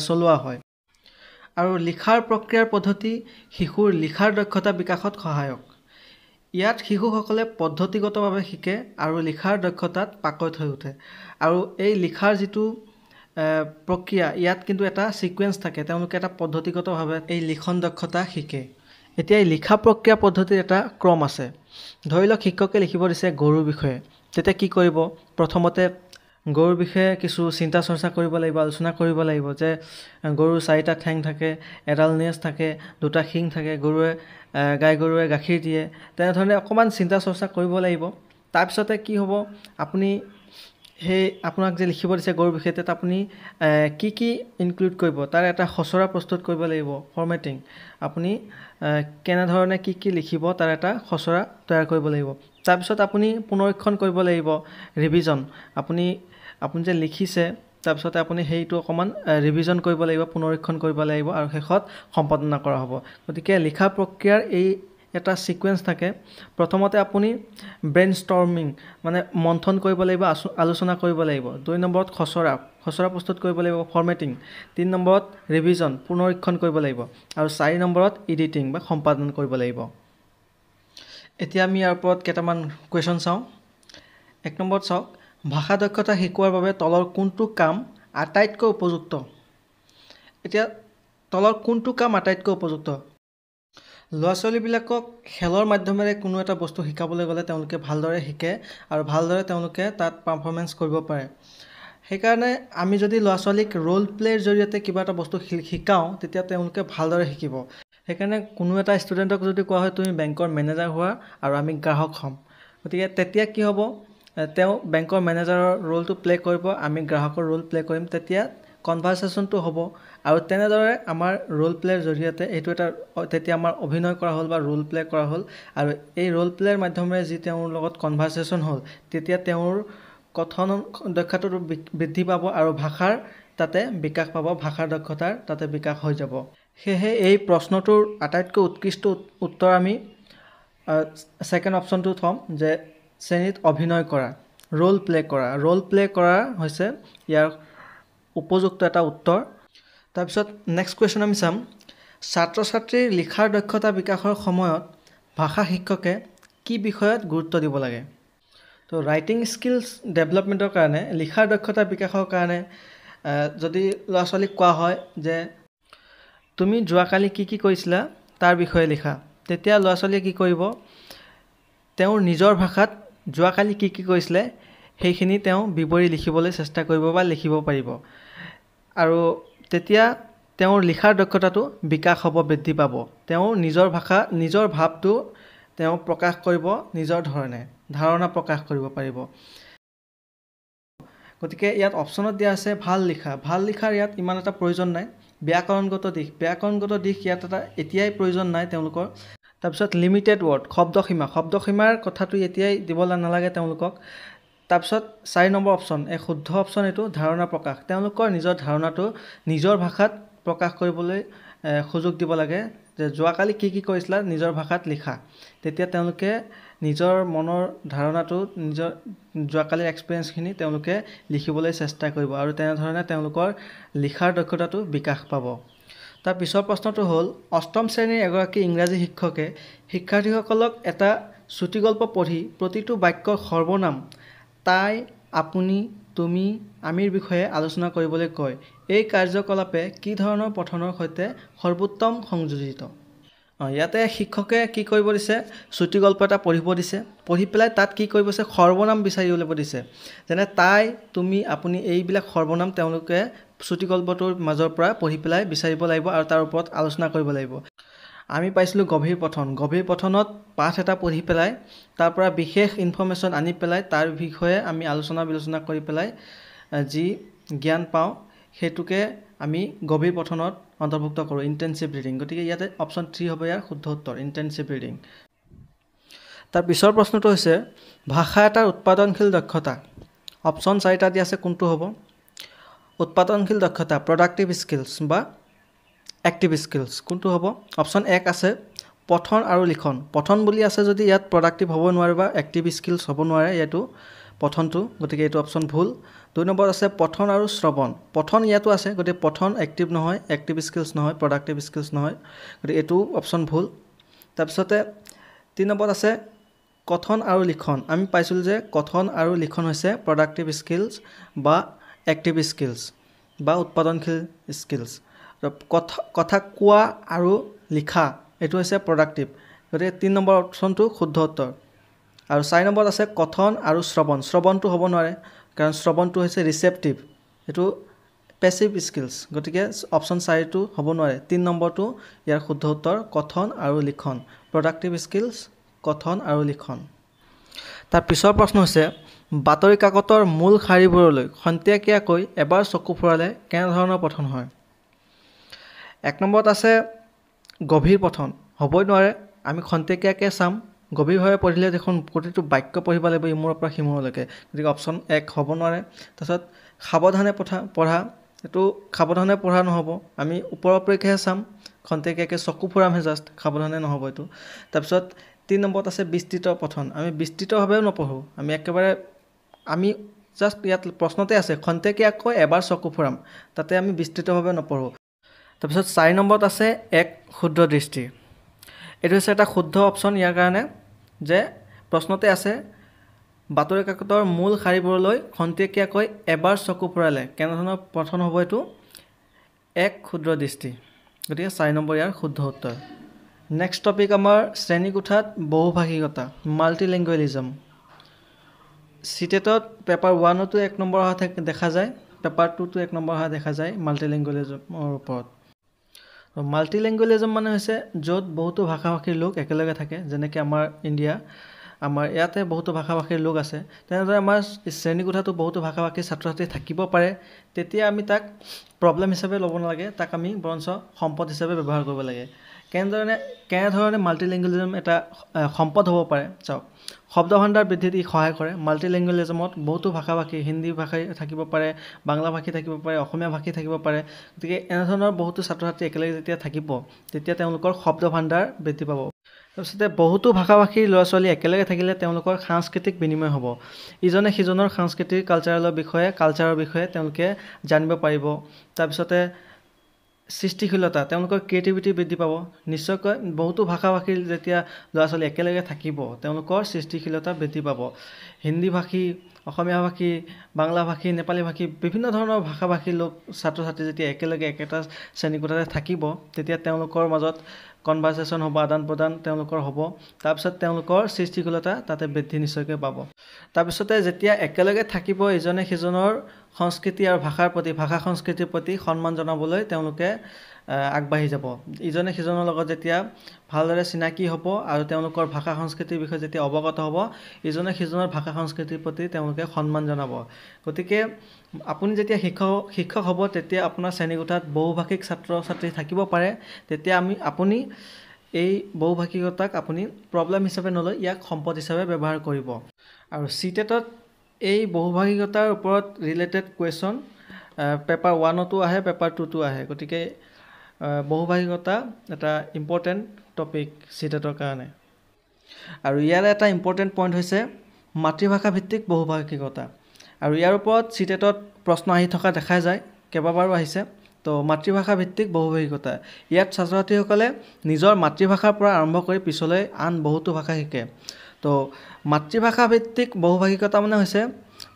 চলোৱা হয়। আৰু লিখাৰ প্ৰক্ৰিয়াৰ পদ্ধতি শিশুৰ লিখাৰ দক্ষতা বিকাশত সহায়ক। ইয়াত শিশুসকলে পদ্ধতিগতভাৱে শিকে আৰু লিখাৰ দক্ষতাত পাকৈত হৈ উঠে। আৰু এই লিখাৰ যিটো প্ৰক্ৰিয়া, ইয়াত কিন্তু এটা ছিকুৱেঞ্চ থাকে, তেওঁলোকে এটা পদ্ধতিগতভাৱে এই লিখন দক্ষতা শিকে। এতিয়া এই লিখা প্ৰক্ৰিয়া পদ্ধতিৰ এটা ক্ৰম আছে। ধৰি লওক শিক্ষকে লিখিব দিছে গৰুৰ বিষয়ে, তেতিয়া কি কৰিব? প্ৰথমতে গৰুৰ বিষয়ে কিছু চিন্তা চৰ্চা কৰিব লাগিব, আলোচনা কৰিব লাগিব যে গৰুৰ 4টা ঠেং থাকে, এডাল নেজ থাকে, 2টা শিং থাকে, গাই গৰুৱে গাখীৰ দিয়ে, তেনেধৰণে অকণমান চিন্তা চৰ্চা কৰিব লাগিব। তাৰপিছতে কি হ'ব, আপুনি আপোনাক যে লিখিব দিছে গৰুৰ বিষয়ে, তাত আপুনি কি কি ইনক্লুড কৰিব তাৰ এটা খচৰা প্ৰস্তুত কৰিব লাগিব, ফৰ্মেটিং। আপুনি কেনেধৰণে কি কি লিখিব তাৰ এটা খচৰা তৈয়াৰ কৰিব লাগিব। তাৰপিছত আপুনি পুনৰীক্ষণ কৰিব লাগিব, ৰিভিজন। আপুনি যে লিখিছে, তাৰপিছতে আপুনি সেইটো অকণমান ৰিভিজন কৰিব লাগিব, পুনৰীক্ষণ কৰিব লাগিব, আৰু শেষত সম্পাদনা কৰা হ'ব। গতিকে লিখা প্ৰক্ৰিয়াৰ এই এটা ছিকুৱেঞ্চ থাকে। প্ৰথমতে আপুনি ব্ৰেইন ষ্টৰ্মিং, মানে মন্থন কৰিব লাগিব, আলোচনা কৰিব লাগিব। 2 নম্বৰত খচৰা প্ৰস্তুত কৰিব লাগিব, ফৰ্মেটিং। 3 নম্বৰত ৰিভিজন, পুনৰীক্ষণ কৰিব লাগিব, আৰু 4 নম্বৰত এডিটিং বা সম্পাদন কৰিব লাগিব। এতিয়া আমি ইয়াৰ ওপৰত কেইটামান কুৱেশ্যন চাওঁ। 1 নম্বৰত চাওক, ভাষা দক্ষতা শিকোৱাৰ বাবে তলৰ কোনটো কাম আটাইতকৈ উপযুক্ত? এতিয়া তলৰ কোনটো কাম আটাইতকৈ উপযুক্ত? ল'ৰা ছোৱালীবিলাকক খেলৰ মাধ্যমেৰে কোনো এটা বস্তু শিকাবলৈ গ'লে তেওঁলোকে ভালদৰে শিকে আৰু ভালদৰে তেওঁলোকে তাত পাৰফৰ্মেঞ্চ কৰিব পাৰে। সেইকাৰণে আমি যদি ল'ৰা ছোৱালীক ৰোল প্লে'ৰ জৰিয়তে কিবা এটা বস্তু শিকাওঁ, তেতিয়া তেওঁলোকে ভালদৰে শিকিব। সেইকাৰণে কোনো এটা ষ্টুডেণ্টক যদি কোৱা হয় তুমি বেংকৰ মেনেজাৰ হোৱা আৰু আমি গ্ৰাহক হ'ম, গতিকে তেতিয়া কি হ'ব, তেওঁ বেংকৰ মেনেজাৰৰ ৰোলটো প্লে' কৰিব, আমি গ্ৰাহকৰ ৰোল প্লে' কৰিম, তেতিয়া কনভাৰ্চেশ্যনটো হ'ব। আৰু তেনেদৰে আমাৰ ৰোল প্লে'ৰ জৰিয়তে তেতিয়া আমাৰ অভিনয় কৰা হ'ল বা ৰোল প্লে' কৰা হ'ল, আৰু এই ৰোল প্লে'ৰ মাধ্যমেৰে যি তেওঁৰ লগত কনভাৰ্চেশ্যন হ'ল, তেতিয়া তেওঁৰ কথন দক্ষতাটো বৃদ্ধি পাব আৰু ভাষাৰ তাতে বিকাশ পাব, ভাষাৰ দক্ষতাৰ তাতে বিকাশ হৈ যাব। সেয়েহে এই প্ৰশ্নটোৰ আটাইতকৈ উৎকৃষ্ট উত্তৰ আমি ছেকেণ্ড অপশ্যনটো থ'ম, যে শ্ৰেণীত অভিনয় কৰা, ৰোল প্লে' কৰা হৈছে ইয়াৰ উপযুক্ত এটা উত্তৰ। তাৰপিছত নেক্সট কুৱেশ্যন আমি চাম, ছাত্ৰ ছাত্ৰীৰ লিখাৰ দক্ষতা বিকাশৰ সময়ত ভাষা শিক্ষকে কি বিষয়ত গুৰুত্ব দিব লাগে? তো ৰাইটিং স্কিলছ ডেভেলপমেণ্টৰ কাৰণে, লিখাৰ দক্ষতা বিকাশৰ কাৰণে যদি ল'ৰা ছোৱালীক কোৱা হয় যে তুমি যোৱাকালি কি কি কৰিছিলা তাৰ বিষয়ে লিখা, তেতিয়া ল'ৰা ছোৱালীয়ে কি কৰিব, তেওঁৰ নিজৰ ভাষাত যোৱাকালি কি কি কৰিছিলে সেইখিনি তেওঁ বিৱৰি লিখিবলৈ চেষ্টা কৰিব বা লিখিব পাৰিব। আৰু তেতিয়া তেওঁৰ লিখাৰ দক্ষতাটো বিকাশ হ'ব, বৃদ্ধি পাব। তেওঁ নিজৰ ভাষা, নিজৰ ভাৱটো তেওঁ প্ৰকাশ কৰিব, নিজৰ ধৰণে ধাৰণা প্ৰকাশ কৰিব পাৰিব। গতিকে ইয়াত অপশ্যনত দিয়া আছে ভাল লিখাৰ ইয়াত ইমান এটা প্ৰয়োজন নাই। ব্যাকৰণগত দিশ ইয়াত এতিয়াই প্ৰয়োজন নাই তেওঁলোকৰ। তাৰপিছত লিমিটেড ৱৰ্ড, শব্দসীমাৰ কথাটো এতিয়াই দিব নালাগে তেওঁলোকক। তাৰপিছত 4 নম্বৰ অপশ্যন, এই শুদ্ধ অপশ্যন এইটো, ধাৰণা প্ৰকাশ। তেওঁলোকৰ নিজৰ ধাৰণাটো নিজৰ ভাষাত প্ৰকাশ কৰিবলৈ সুযোগ দিব লাগে, যে যোৱাকালি কি কি কৰিছিলা নিজৰ ভাষাত লিখা। তেতিয়া তেওঁলোকে নিজৰ মনৰ ধাৰণাটো, নিজৰ যোৱাকালিৰ এক্সপিৰিয়েঞ্চখিনি তেওঁলোকে লিখিবলৈ চেষ্টা কৰিব, আৰু তেনেধৰণে তেওঁলোকৰ লিখাৰ দক্ষতাটো বিকাশ পাব। তাৰ পিছৰ প্ৰশ্নটো হ'ল, 8ম শ্ৰেণীৰ এগৰাকী ইংৰাজী শিক্ষকে শিক্ষাৰ্থীসকলক এটা চুটিগল্প পঢ়ি প্ৰতিটো বাক্যৰ সৰ্বনাম তাই, আপুনি, তুমি, আমিৰ বিষয়ে আলোচনা কৰিবলৈ কয়। এই কাৰ্যকলাপে কি ধৰণৰ পঠনৰ সৈতে সৰ্বোত্তম সংযোজিত? ইয়াতে শিক্ষকে কি কৰিব দিছে, চুটিগল্প এটা পঢ়িব দিছে, পঢ়ি পেলাই তাত কি কৰিব দিছে, সৰ্বনাম বিচাৰি উলিয়াব দিছে। যেনে তাই, তুমি, আপুনি, এইবিলাক সৰ্বনাম তেওঁলোকে চুটিগল্পটোৰ মাজৰ পৰা পঢ়ি পেলাই বিচাৰিব লাগিব আৰু তাৰ ওপৰত আলোচনা কৰিব লাগিব। আমি পাইছিলোঁ গভীৰ পঠনত পাঠ এটা পঢ়ি পেলাই তাৰ পৰা বিশেষ ইনফৰ্মেশ্যন আনি পেলাই তাৰ বিষয়ে আমি বিলোচনা কৰি পেলাই যি জ্ঞান পাওঁ সেইটোকে আমি গভীৰ পঠনত অন্তৰ্ভুক্ত কৰোঁ, ইণ্টেনচিভ ৰিডিং। গতিকে ইয়াতে অপশ্যন 3 হ'ব ইয়াৰ শুদ্ধ উত্তৰ, ইণ্টেনচিভ ৰিডিং। তাৰ পিছৰ প্ৰশ্নটো হৈছে, ভাষা এটাৰ উৎপাদনশীল দক্ষতা। অপশ্যন 4টা দিয়া আছে, কোনটো হ'ব? উৎপাদনশীল দক্ষতা, প্ৰডাক্টিভ স্কিলছ বা এক্টিভ স্কিলছ, কোনটো হ'ব? অপশ্যন 1 আছে পঠন আৰু লিখন পঠন বুলি আছে যদি ইয়াত প্ৰডাক্টিভ হ'ব নোৱাৰে বা এক্টিভ স্কিলছ হ'ব নোৱাৰে ইয়াতো পঠনটো গতিকে এইটো অপশ্যন ভুল 2 নম্বৰ আছে পঠন আৰু শ্ৰৱণ পঠন ইয়াতো আছে গতিকে পঠন এক্টিভ নহয় এক্টিভ স্কিলছ নহয় প্ৰডাক্টিভ স্কিলছ নহয় গতিকে এইটো অপশ্যন ভুল তাৰপিছতে 3 নম্বৰত আছে কথন আৰু লিখন আমি পাইছিলোঁ যে কথন আৰু লিখন হৈছে প্ৰডাক্টিভ স্কিলছ বা এক্টিভ স্কিলছ বা উৎপাদনশীল স্কিলছ কথা কোৱা আৰু লিখা এইটো হৈছে প্ৰডাক্টিভ গতিকে 3 নম্বৰ অপশ্যনটো শুদ্ধ উত্তৰ আৰু 4 নম্বৰত আছে কথন আৰু শ্ৰৱণ শ্ৰৱণটো হ'ব নোৱাৰে কাৰণ শ্ৰৱণটো হৈছে ৰিচেপ্টিভ এইটো পেছিভ স্কিলছ গতিকে অপশ্যন 4টো হ'ব নোৱাৰে 3 নম্বৰটো ইয়াৰ শুদ্ধ উত্তৰ কথন আৰু লিখন প্ৰডাক্টিভ স্কিলছ কথন আৰু লিখন তাৰ পিছৰ প্ৰশ্ন হৈছে বাতৰি কাকতৰ মূল শাৰীবোৰলৈ খন্তেকীয়াকৈ এবাৰ চকু ফুৰালে কেনে ধৰণৰ পঠন হয় 1 নম্বৰত আছে গভীৰ পঠন হ'বই নোৱাৰে আমি খন্তেকীয়াকৈ চাম গভীৰভাৱে পঢ়িলে দেখোন প্ৰতিটো বাক্য পঢ়িব লাগিব ইমূৰৰ পৰা সিমূৰলৈকে গতিকে অপশ্যন 1 হ'ব নোৱাৰে তাৰপিছত সাৱধানে পঢ়া এইটো সাৱধানে পঢ়া নহ'ব আমি ওপৰৰ পৰীক্ষাহে চাম খন্তেকীয়াকৈ চকু ফুৰামহে জাষ্ট সাৱধানে নহ'ব এইটো তাৰপিছত 3 নম্বৰত আছে বিস্তৃত পঠন আমি বিস্তৃতভাৱেও নপঢ়োঁ আমি একেবাৰে আমি জাষ্ট ইয়াত প্ৰশ্নতে আছে খন্তেকীয়াকৈ এবাৰ চকু ফুৰাম তাতে আমি বিস্তৃতভাৱে নপঢ়োঁ তাৰপিছত 4 নম্বৰত আছে এক শুদ্ধ দৃষ্টি এইটো হৈছে এটা শুদ্ধ অপশ্যন ইয়াৰ কাৰণে যে প্ৰশ্নতে আছে বাতৰি কাকতৰ মূল শাৰীবোৰলৈ খন্তেকীয়াকৈ এবাৰ চকু ফুৰালে কেনেধৰণৰ পঠন হ'ব এইটো এক ক্ষুদ্ৰ দৃষ্টি গতিকে 4 নম্বৰ ইয়াৰ শুদ্ধ উত্তৰ নেক্সট টপিক আমাৰ শ্ৰেণীকোঠাত বহুভাষিকতা মাল্টিলেংগুৱেলিজম চিটেটত পেপাৰ 1তো 1 নম্বৰ অহা দেখা যায় পেপাৰ 2তো 1 নম্বৰ অহা দেখা যায় মাল্টিলেংগুৱেলিজমৰ ওপৰত মাল্টিলেংগুৱেলিজম মানে হৈছে য'ত বহুতো ভাষাভাষীৰ লোক একেলগে থাকে যেনেকৈ আমাৰ ইণ্ডিয়া আমাৰ ইয়াতে বহুতো ভাষাভাষীৰ লোক আছে তেনেদৰে আমাৰ শ্ৰেণীকোঠাতো বহুতো ভাষাভাষীৰ ছাত্ৰ ছাত্ৰী থাকিব পাৰে তেতিয়া আমি তাক প্ৰব্লেম হিচাপে ল'ব নালাগে তাক আমি বৰঞ্চ সম্পদ হিচাপে ব্যৱহাৰ কৰিব লাগে কেনেধৰণে মাল্টিলেংগুৱেলিজম এটা সম্পদ হ'ব পাৰে চাওক শব্দ ভাণ্ডাৰ বৃদ্ধিত ই সহায় কৰে মাল্টিলেংগুৱেলিজমত বহুতো ভাষাভাষী হিন্দী ভাষী থাকিব পাৰে বাংলা ভাষী থাকিব পাৰে অসমীয়া ভাষী থাকিব পাৰে গতিকে এনেধৰণৰ বহুতো ছাত্ৰ ছাত্ৰী একেলগে যেতিয়া থাকিব তেতিয়া তেওঁলোকৰ শব্দ ভাণ্ডাৰ বৃদ্ধি পাব তাৰপিছতে বহুতো ভাষাভাষীৰ ল'ৰা ছোৱালী একেলগে থাকিলে তেওঁলোকৰ সাংস্কৃতিক বিনিময় হ'ব ইজনে সিজনৰ সাংস্কৃতিক কালচাৰৰ বিষয়ে তেওঁলোকে জানিব পাৰিব তাৰপিছতে সৃষ্টিশীলতা তেওঁলোকৰ ক্ৰিয়েটিভিটি বৃদ্ধি পাব নিশ্চয়কৈ বহুতো ভাষাভাষীৰ যেতিয়া ল'ৰা ছোৱালী একেলগে থাকিব তেওঁলোকৰ সৃষ্টিশীলতা বৃদ্ধি পাব হিন্দী ভাষী অসমীয়া ভাষী বাংলা ভাষী নেপালী ভাষী বিভিন্ন ধৰণৰ ভাষাভাষীৰ লোক ছাত্ৰ ছাত্ৰী যেতিয়া একেলগে একেটা শ্ৰেণীকোঠাতে থাকিব তেতিয়া তেওঁলোকৰ মাজত কনভাৰচেশ্যন হ'ব আদান প্ৰদান তেওঁলোকৰ হ'ব তাৰপিছত তেওঁলোকৰ সৃষ্টিশীলতা তাতে বৃদ্ধি নিশ্চয়কৈ পাব তাৰপিছতে যেতিয়া একেলগে থাকিব ইজনে সিজনৰ সংস্কৃতি আৰু ভাষা সংস্কৃতিৰ প্ৰতি সন্মান জনাবলৈ তেওঁলোকে আগবাঢ়ি যাব ইজনে সিজনৰ লগত যেতিয়া ভালদৰে চিনাকি হ'ব আৰু তেওঁলোকৰ ভাষা সংস্কৃতিৰ বিষয়ে যেতিয়া অৱগত হ'ব ইজনে সিজনৰ ভাষা সংস্কৃতিৰ প্ৰতি তেওঁলোকে সন্মান জনাব গতিকে আপুনি যেতিয়া শিক্ষক হ'ব তেতিয়া আপোনাৰ শ্ৰেণীকোঠাত বহুভাষিক ছাত্ৰ ছাত্ৰী থাকিব পাৰে তেতিয়া আপুনি এই বহুভাষিকতাক আপুনি প্ৰব্লেম হিচাপে নলয় ইয়াক সম্পদ হিচাপে ব্যৱহাৰ কৰিব আৰু চিটেটত এই বহুভাষিকতাৰ ওপৰত ৰিলেটেড কুৱেশ্যন পেপাৰ 1তো আহে পেপাৰ 2তো আহে গতিকে বহুভাষিকতা এটা ইম্পৰ্টেণ্ট টপিক চিটেটৰ কাৰণে আৰু ইয়াৰ এটা ইম্পৰ্টেণ্ট পইণ্ট হৈছে মাতৃভাষা ভিত্তিক বহুভাষিকতা আৰু ইয়াৰ ওপৰত চিটেটত প্ৰশ্ন আহি থকা দেখা যায় কেইবাবাৰো আহিছে তো মাতৃভাষা ভিত্তিক বহুভাষিকতা ইয়াত ছাত্ৰ ছাত্ৰীসকলে নিজৰ মাতৃভাষাৰ পৰা আৰম্ভ কৰি পিছলৈ আন বহুতো ভাষা শিকে তো মাতৃভাষা ভিত্তিক বহুভাষিকতা মানে হৈছে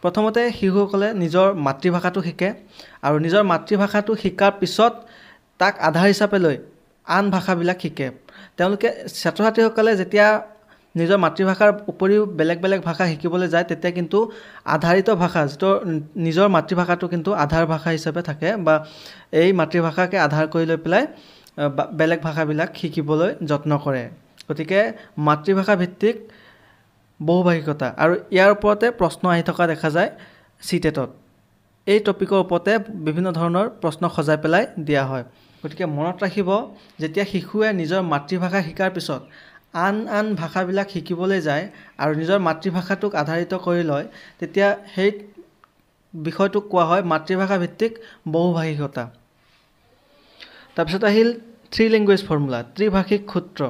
প্ৰথমতে শিশুসকলে নিজৰ মাতৃভাষাটো শিকে আৰু নিজৰ মাতৃভাষাটো শিকাৰ পিছত তাক আধাৰ হিচাপে লৈ আন ভাষাবিলাক শিকে তেওঁলোকে ছাত্ৰ ছাত্ৰীসকলে যেতিয়া নিজৰ মাতৃভাষাৰ উপৰিও বেলেগ ভাষা শিকিবলৈ যায় তেতিয়া কিন্তু আধাৰিত ভাষা যিটো নিজৰ মাতৃভাষাটো কিন্তু আধাৰ ভাষা হিচাপে থাকে বা এই মাতৃভাষাকে আধাৰ কৰি লৈ পেলাই বেলেগ ভাষাবিলাক শিকিবলৈ যত্ন কৰে গতিকে মাতৃভাষা ভিত্তিক বহুভাষিকতা আৰু ইয়াৰ ওপৰতে প্ৰশ্ন আহি থকা দেখা যায় চিটেটত এই টপিকৰ ওপৰতে বিভিন্ন ধৰণৰ প্ৰশ্ন সজাই পেলাই দিয়া হয় গতিকে মনত ৰাখিব যেতিয়া শিশুৱে নিজৰ মাতৃভাষা শিকাৰ পিছত আন ভাষাবিলাক শিকিবলৈ যায় আৰু নিজৰ মাতৃভাষাটোক আধাৰিত কৰি লয় তেতিয়া সেই বিষয়টোক কোৱা হয় মাতৃভাষা ভিত্তিক বহুভাষিকতা তাৰপিছত আহিল থ্ৰী লেংগুৱেজ ফৰ্মুলা ত্ৰিভাষিক সূত্ৰ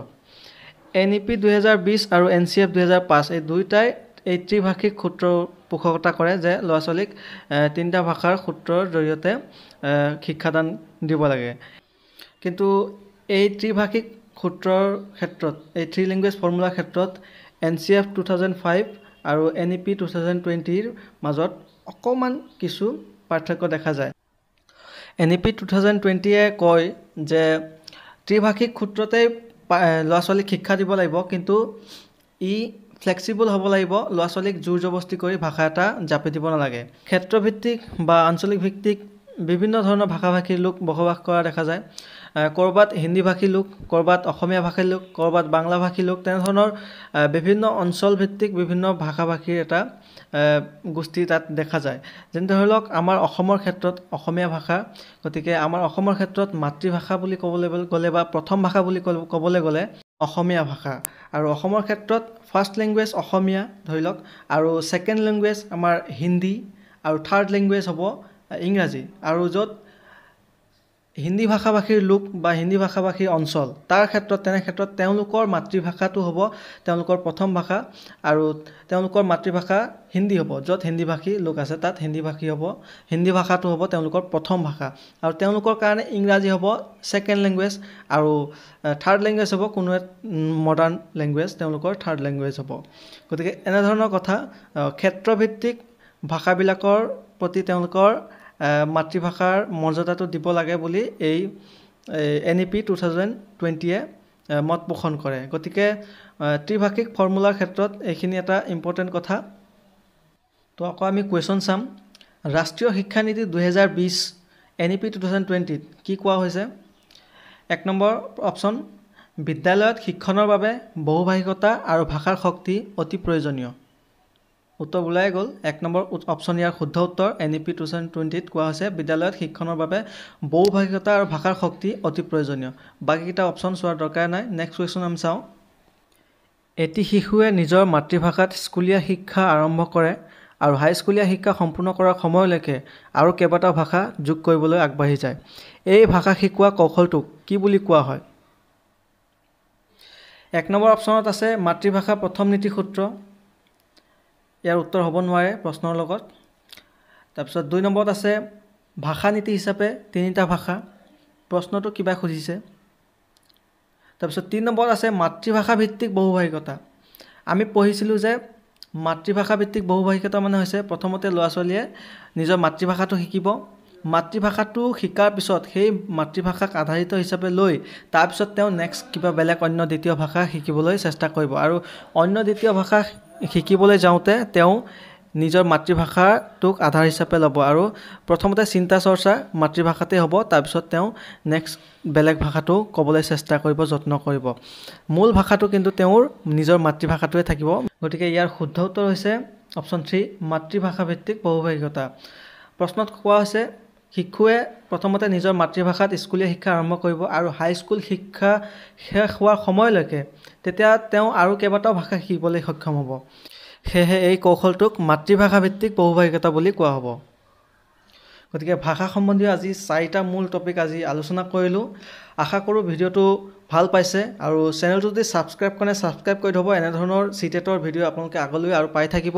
NEP 2020 আৰু NCF 2005 এই দুয়োটাই এই ত্ৰিভাষিক সূত্ৰৰ পোষকতা কৰে যে ল'ৰা ছোৱালীক তিনিটা ভাষাৰ সূত্ৰৰ জৰিয়তে শিক্ষাদান দিব লাগে। কিন্তু এই ত্ৰিভাষিক সূত্ৰৰ ক্ষেত্ৰত এই থ্ৰী লেংগুৱেজ ফৰ্মুলাৰ ক্ষেত্ৰত NCF 2005 আৰু NEP 2020ৰ মাজত অকণমান কিছু পাৰ্থক্য দেখা যায়। NEP 2020-এ কয় যে ত্ৰিভাষিক সূত্ৰতেই ল'ৰা ছোৱালীক শিক্ষা দিব লাগিব, কিন্তু ই ফ্লেক্সিবল হ'ব লাগিব, ল'ৰা ছোৱালীক জোৰ জবস্তি কৰি ভাষা এটা জাপি দিব নালাগে। ক্ষেত্ৰভিত্তিক বা আঞ্চলিক ভিত্তিক বিভিন্ন ধৰণৰ ভাষা ভাষীৰ লোক বসবাস কৰা দেখা যায়। ক'ৰবাত হিন্দী ভাষী লোক, ক'ৰবাত অসমীয়া ভাষীৰ লোক, ক'ৰবাত বাংলা ভাষী লোক, তেনেধৰণৰ বিভিন্ন অঞ্চলভিত্তিক বিভিন্ন ভাষা ভাষীৰ এটা গোষ্ঠী তাত দেখা যায়। যেনে ধৰি লওক আমাৰ অসমৰ ক্ষেত্ৰত অসমীয়া ভাষা, গতিকে আমাৰ অসমৰ ক্ষেত্ৰত মাতৃভাষা বুলি ক'বলৈ গ'লে বা প্ৰথম ভাষা বুলি ক'বলৈ গ'লে অসমীয়া ভাষা, আৰু অসমৰ ক্ষেত্ৰত ফাৰ্ষ্ট লেংগুৱেজ অসমীয়া ধৰি লওক, আৰু ছেকেণ্ড লেংগুৱেজ আমাৰ হিন্দী, আৰু থাৰ্ড লেংগুৱেজ হ'ব ইংৰাজী। আৰু য'ত হিন্দী ভাষা ভাষীৰ লোক বা হিন্দী ভাষা ভাষীৰ অঞ্চল, তেনে ক্ষেত্ৰত তেওঁলোকৰ মাতৃভাষাটো হ'ব তেওঁলোকৰ প্ৰথম ভাষা, আৰু তেওঁলোকৰ মাতৃভাষা হিন্দী হ'ব। য'ত হিন্দী ভাষী লোক আছে তাত হিন্দী ভাষাটো হ'ব তেওঁলোকৰ প্ৰথম ভাষা, আৰু তেওঁলোকৰ কাৰণে ইংৰাজী হ'ব ছেকেণ্ড লেংগুৱেজ, আৰু থাৰ্ড লেংগুৱেজ হ'ব কোনো মডাৰ্ণ লেংগুৱেজ, তেওঁলোকৰ থাৰ্ড লেংগুৱেজ হ'ব। গতিকে এনেধৰণৰ কথা, ক্ষেত্ৰভিত্তিক ভাষাবিলাকৰ প্ৰতি তেওঁলোকৰ মাতৃভাষাৰ মৰ্যাদাটো দিব লাগে বুলি এই NEP 2020-এ মত পোষণ কৰে। গতিকে ত্ৰিভাষিক ফৰ্মুলাৰ ক্ষেত্ৰত এইখিনি এটা ইম্পৰ্টেণ্ট কথা। তো আকৌ আমি কুৱেশ্যন চাম। ৰাষ্ট্ৰীয় শিক্ষানীতি 2020 NEP 2020-ত কি কোৱা হৈছে? 1 নম্বৰ অপশ্যন, বিদ্যালয়ত শিক্ষণৰ বাবে বহুভাষিকতা আৰু ভাষাৰ শক্তি অতি প্ৰয়োজনীয়। উত্তৰ ওলাই গ'ল। 1 নম্বৰ অপশ্যন ইয়াৰ শুদ্ধ উত্তৰ। NEP 2020-ত কোৱা হৈছে বিদ্যালয়ত শিক্ষণৰ বাবে বহুভাষিকতা আৰু ভাষাৰ শক্তি অতি প্ৰয়োজনীয়। বাকীকেইটা অপশ্যন চোৱাৰ দৰকাৰ নাই। নেক্সট কুৱেশ্যন আমি চাওঁ। এটি শিশুৱে নিজৰ মাতৃভাষাত স্কুলীয়া শিক্ষা আৰম্ভ কৰে আৰু হাইস্কুলীয়া শিক্ষা সম্পূৰ্ণ কৰাৰ সময়লৈকে আৰু কেইবাটাও ভাষা যোগ কৰিবলৈ আগবাঢ়ি যায়। এই ভাষা শিকোৱা কৌশলটোক কি বুলি কোৱা হয়? 1 নম্বৰ অপশ্যনত আছে মাতৃভাষা প্ৰথম নীতি সূত্ৰ। ইয়াৰ উত্তৰ হ'ব নোৱাৰে প্ৰশ্নৰ লগত। তাৰপিছত 2 নম্বৰত আছে ভাষা নীতি হিচাপে তিনিটা ভাষা। প্ৰশ্নটো কিবা খুজিছে। তাৰপিছত 3 নম্বৰত আছে মাতৃভাষা ভিত্তিক বহুভাষিকতা। আমি পঢ়িছিলোঁ যে মাতৃভাষা ভিত্তিক বহুভাষিকতা মানে হৈছে প্ৰথমতে ল'ৰা ছোৱালীয়ে নিজৰ মাতৃভাষাটো শিকিব, মাতৃভাষাটো শিকাৰ পিছত সেই মাতৃভাষাক আধাৰিত হিচাপে লৈ তাৰপিছত তেওঁ নেক্সট কিবা বেলেগ অন্য দ্বিতীয় ভাষা শিকিবলৈ চেষ্টা কৰিব, আৰু অন্য দ্বিতীয় ভাষা শিকিবলৈ যাওঁতে তেওঁ নিজৰ মাতৃভাষাটোক আধাৰ হিচাপে ল'ব, আৰু প্ৰথমতে চিন্তা চৰ্চা মাতৃভাষাতে হ'ব, তাৰপিছত তেওঁ নেক্সট বেলেগ ভাষাটো ক'বলৈ চেষ্টা কৰিব, যত্ন কৰিব। মূল ভাষাটো কিন্তু তেওঁৰ নিজৰ মাতৃভাষাটোৱে থাকিব। গতিকে ইয়াৰ শুদ্ধ উত্তৰ হৈছে অপশ্যন 3, মাতৃভাষা ভিত্তিক বহুভাষিকতা। প্ৰশ্নত কোৱা হৈছে শিশুৱে প্ৰথমতে নিজৰ মাতৃভাষাত স্কুলীয়া শিক্ষা আৰম্ভ কৰিব আৰু হাইস্কুল শিক্ষা শেষ হোৱাৰ সময়লৈকে তেতিয়া তেওঁ আৰু কেইবাটাও ভাষা শিকিবলৈ সক্ষম হ'ব। সেয়েহে এই কৌশলটোক মাতৃভাষা ভিত্তিক বহুভাষিকতা বুলি কোৱা হ'ব। গতিকে ভাষা সম্বন্ধীয় আজি 4টা মূল টপিক আজি আলোচনা কৰিলোঁ। আশা কৰোঁ ভিডিঅ'টো ভাল পাইছে, আৰু চেনেলটো যদি ছাবস্ক্ৰাইব কৰে ছাবস্ক্ৰাইব কৰি থ'ব। এনেধৰণৰ চিটেটৰ ভিডিঅ' আপোনালোকে আগলৈ আৰু পাই থাকিব।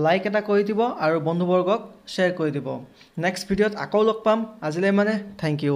লাইক এটা কৰি দিব আৰু বন্ধুবৰ্গক শ্বেয়াৰ কৰি দিব। নেক্সট ভিডিঅ'ত আকৌ লগ পাম। আজিলৈ মানে থেংক ইউ।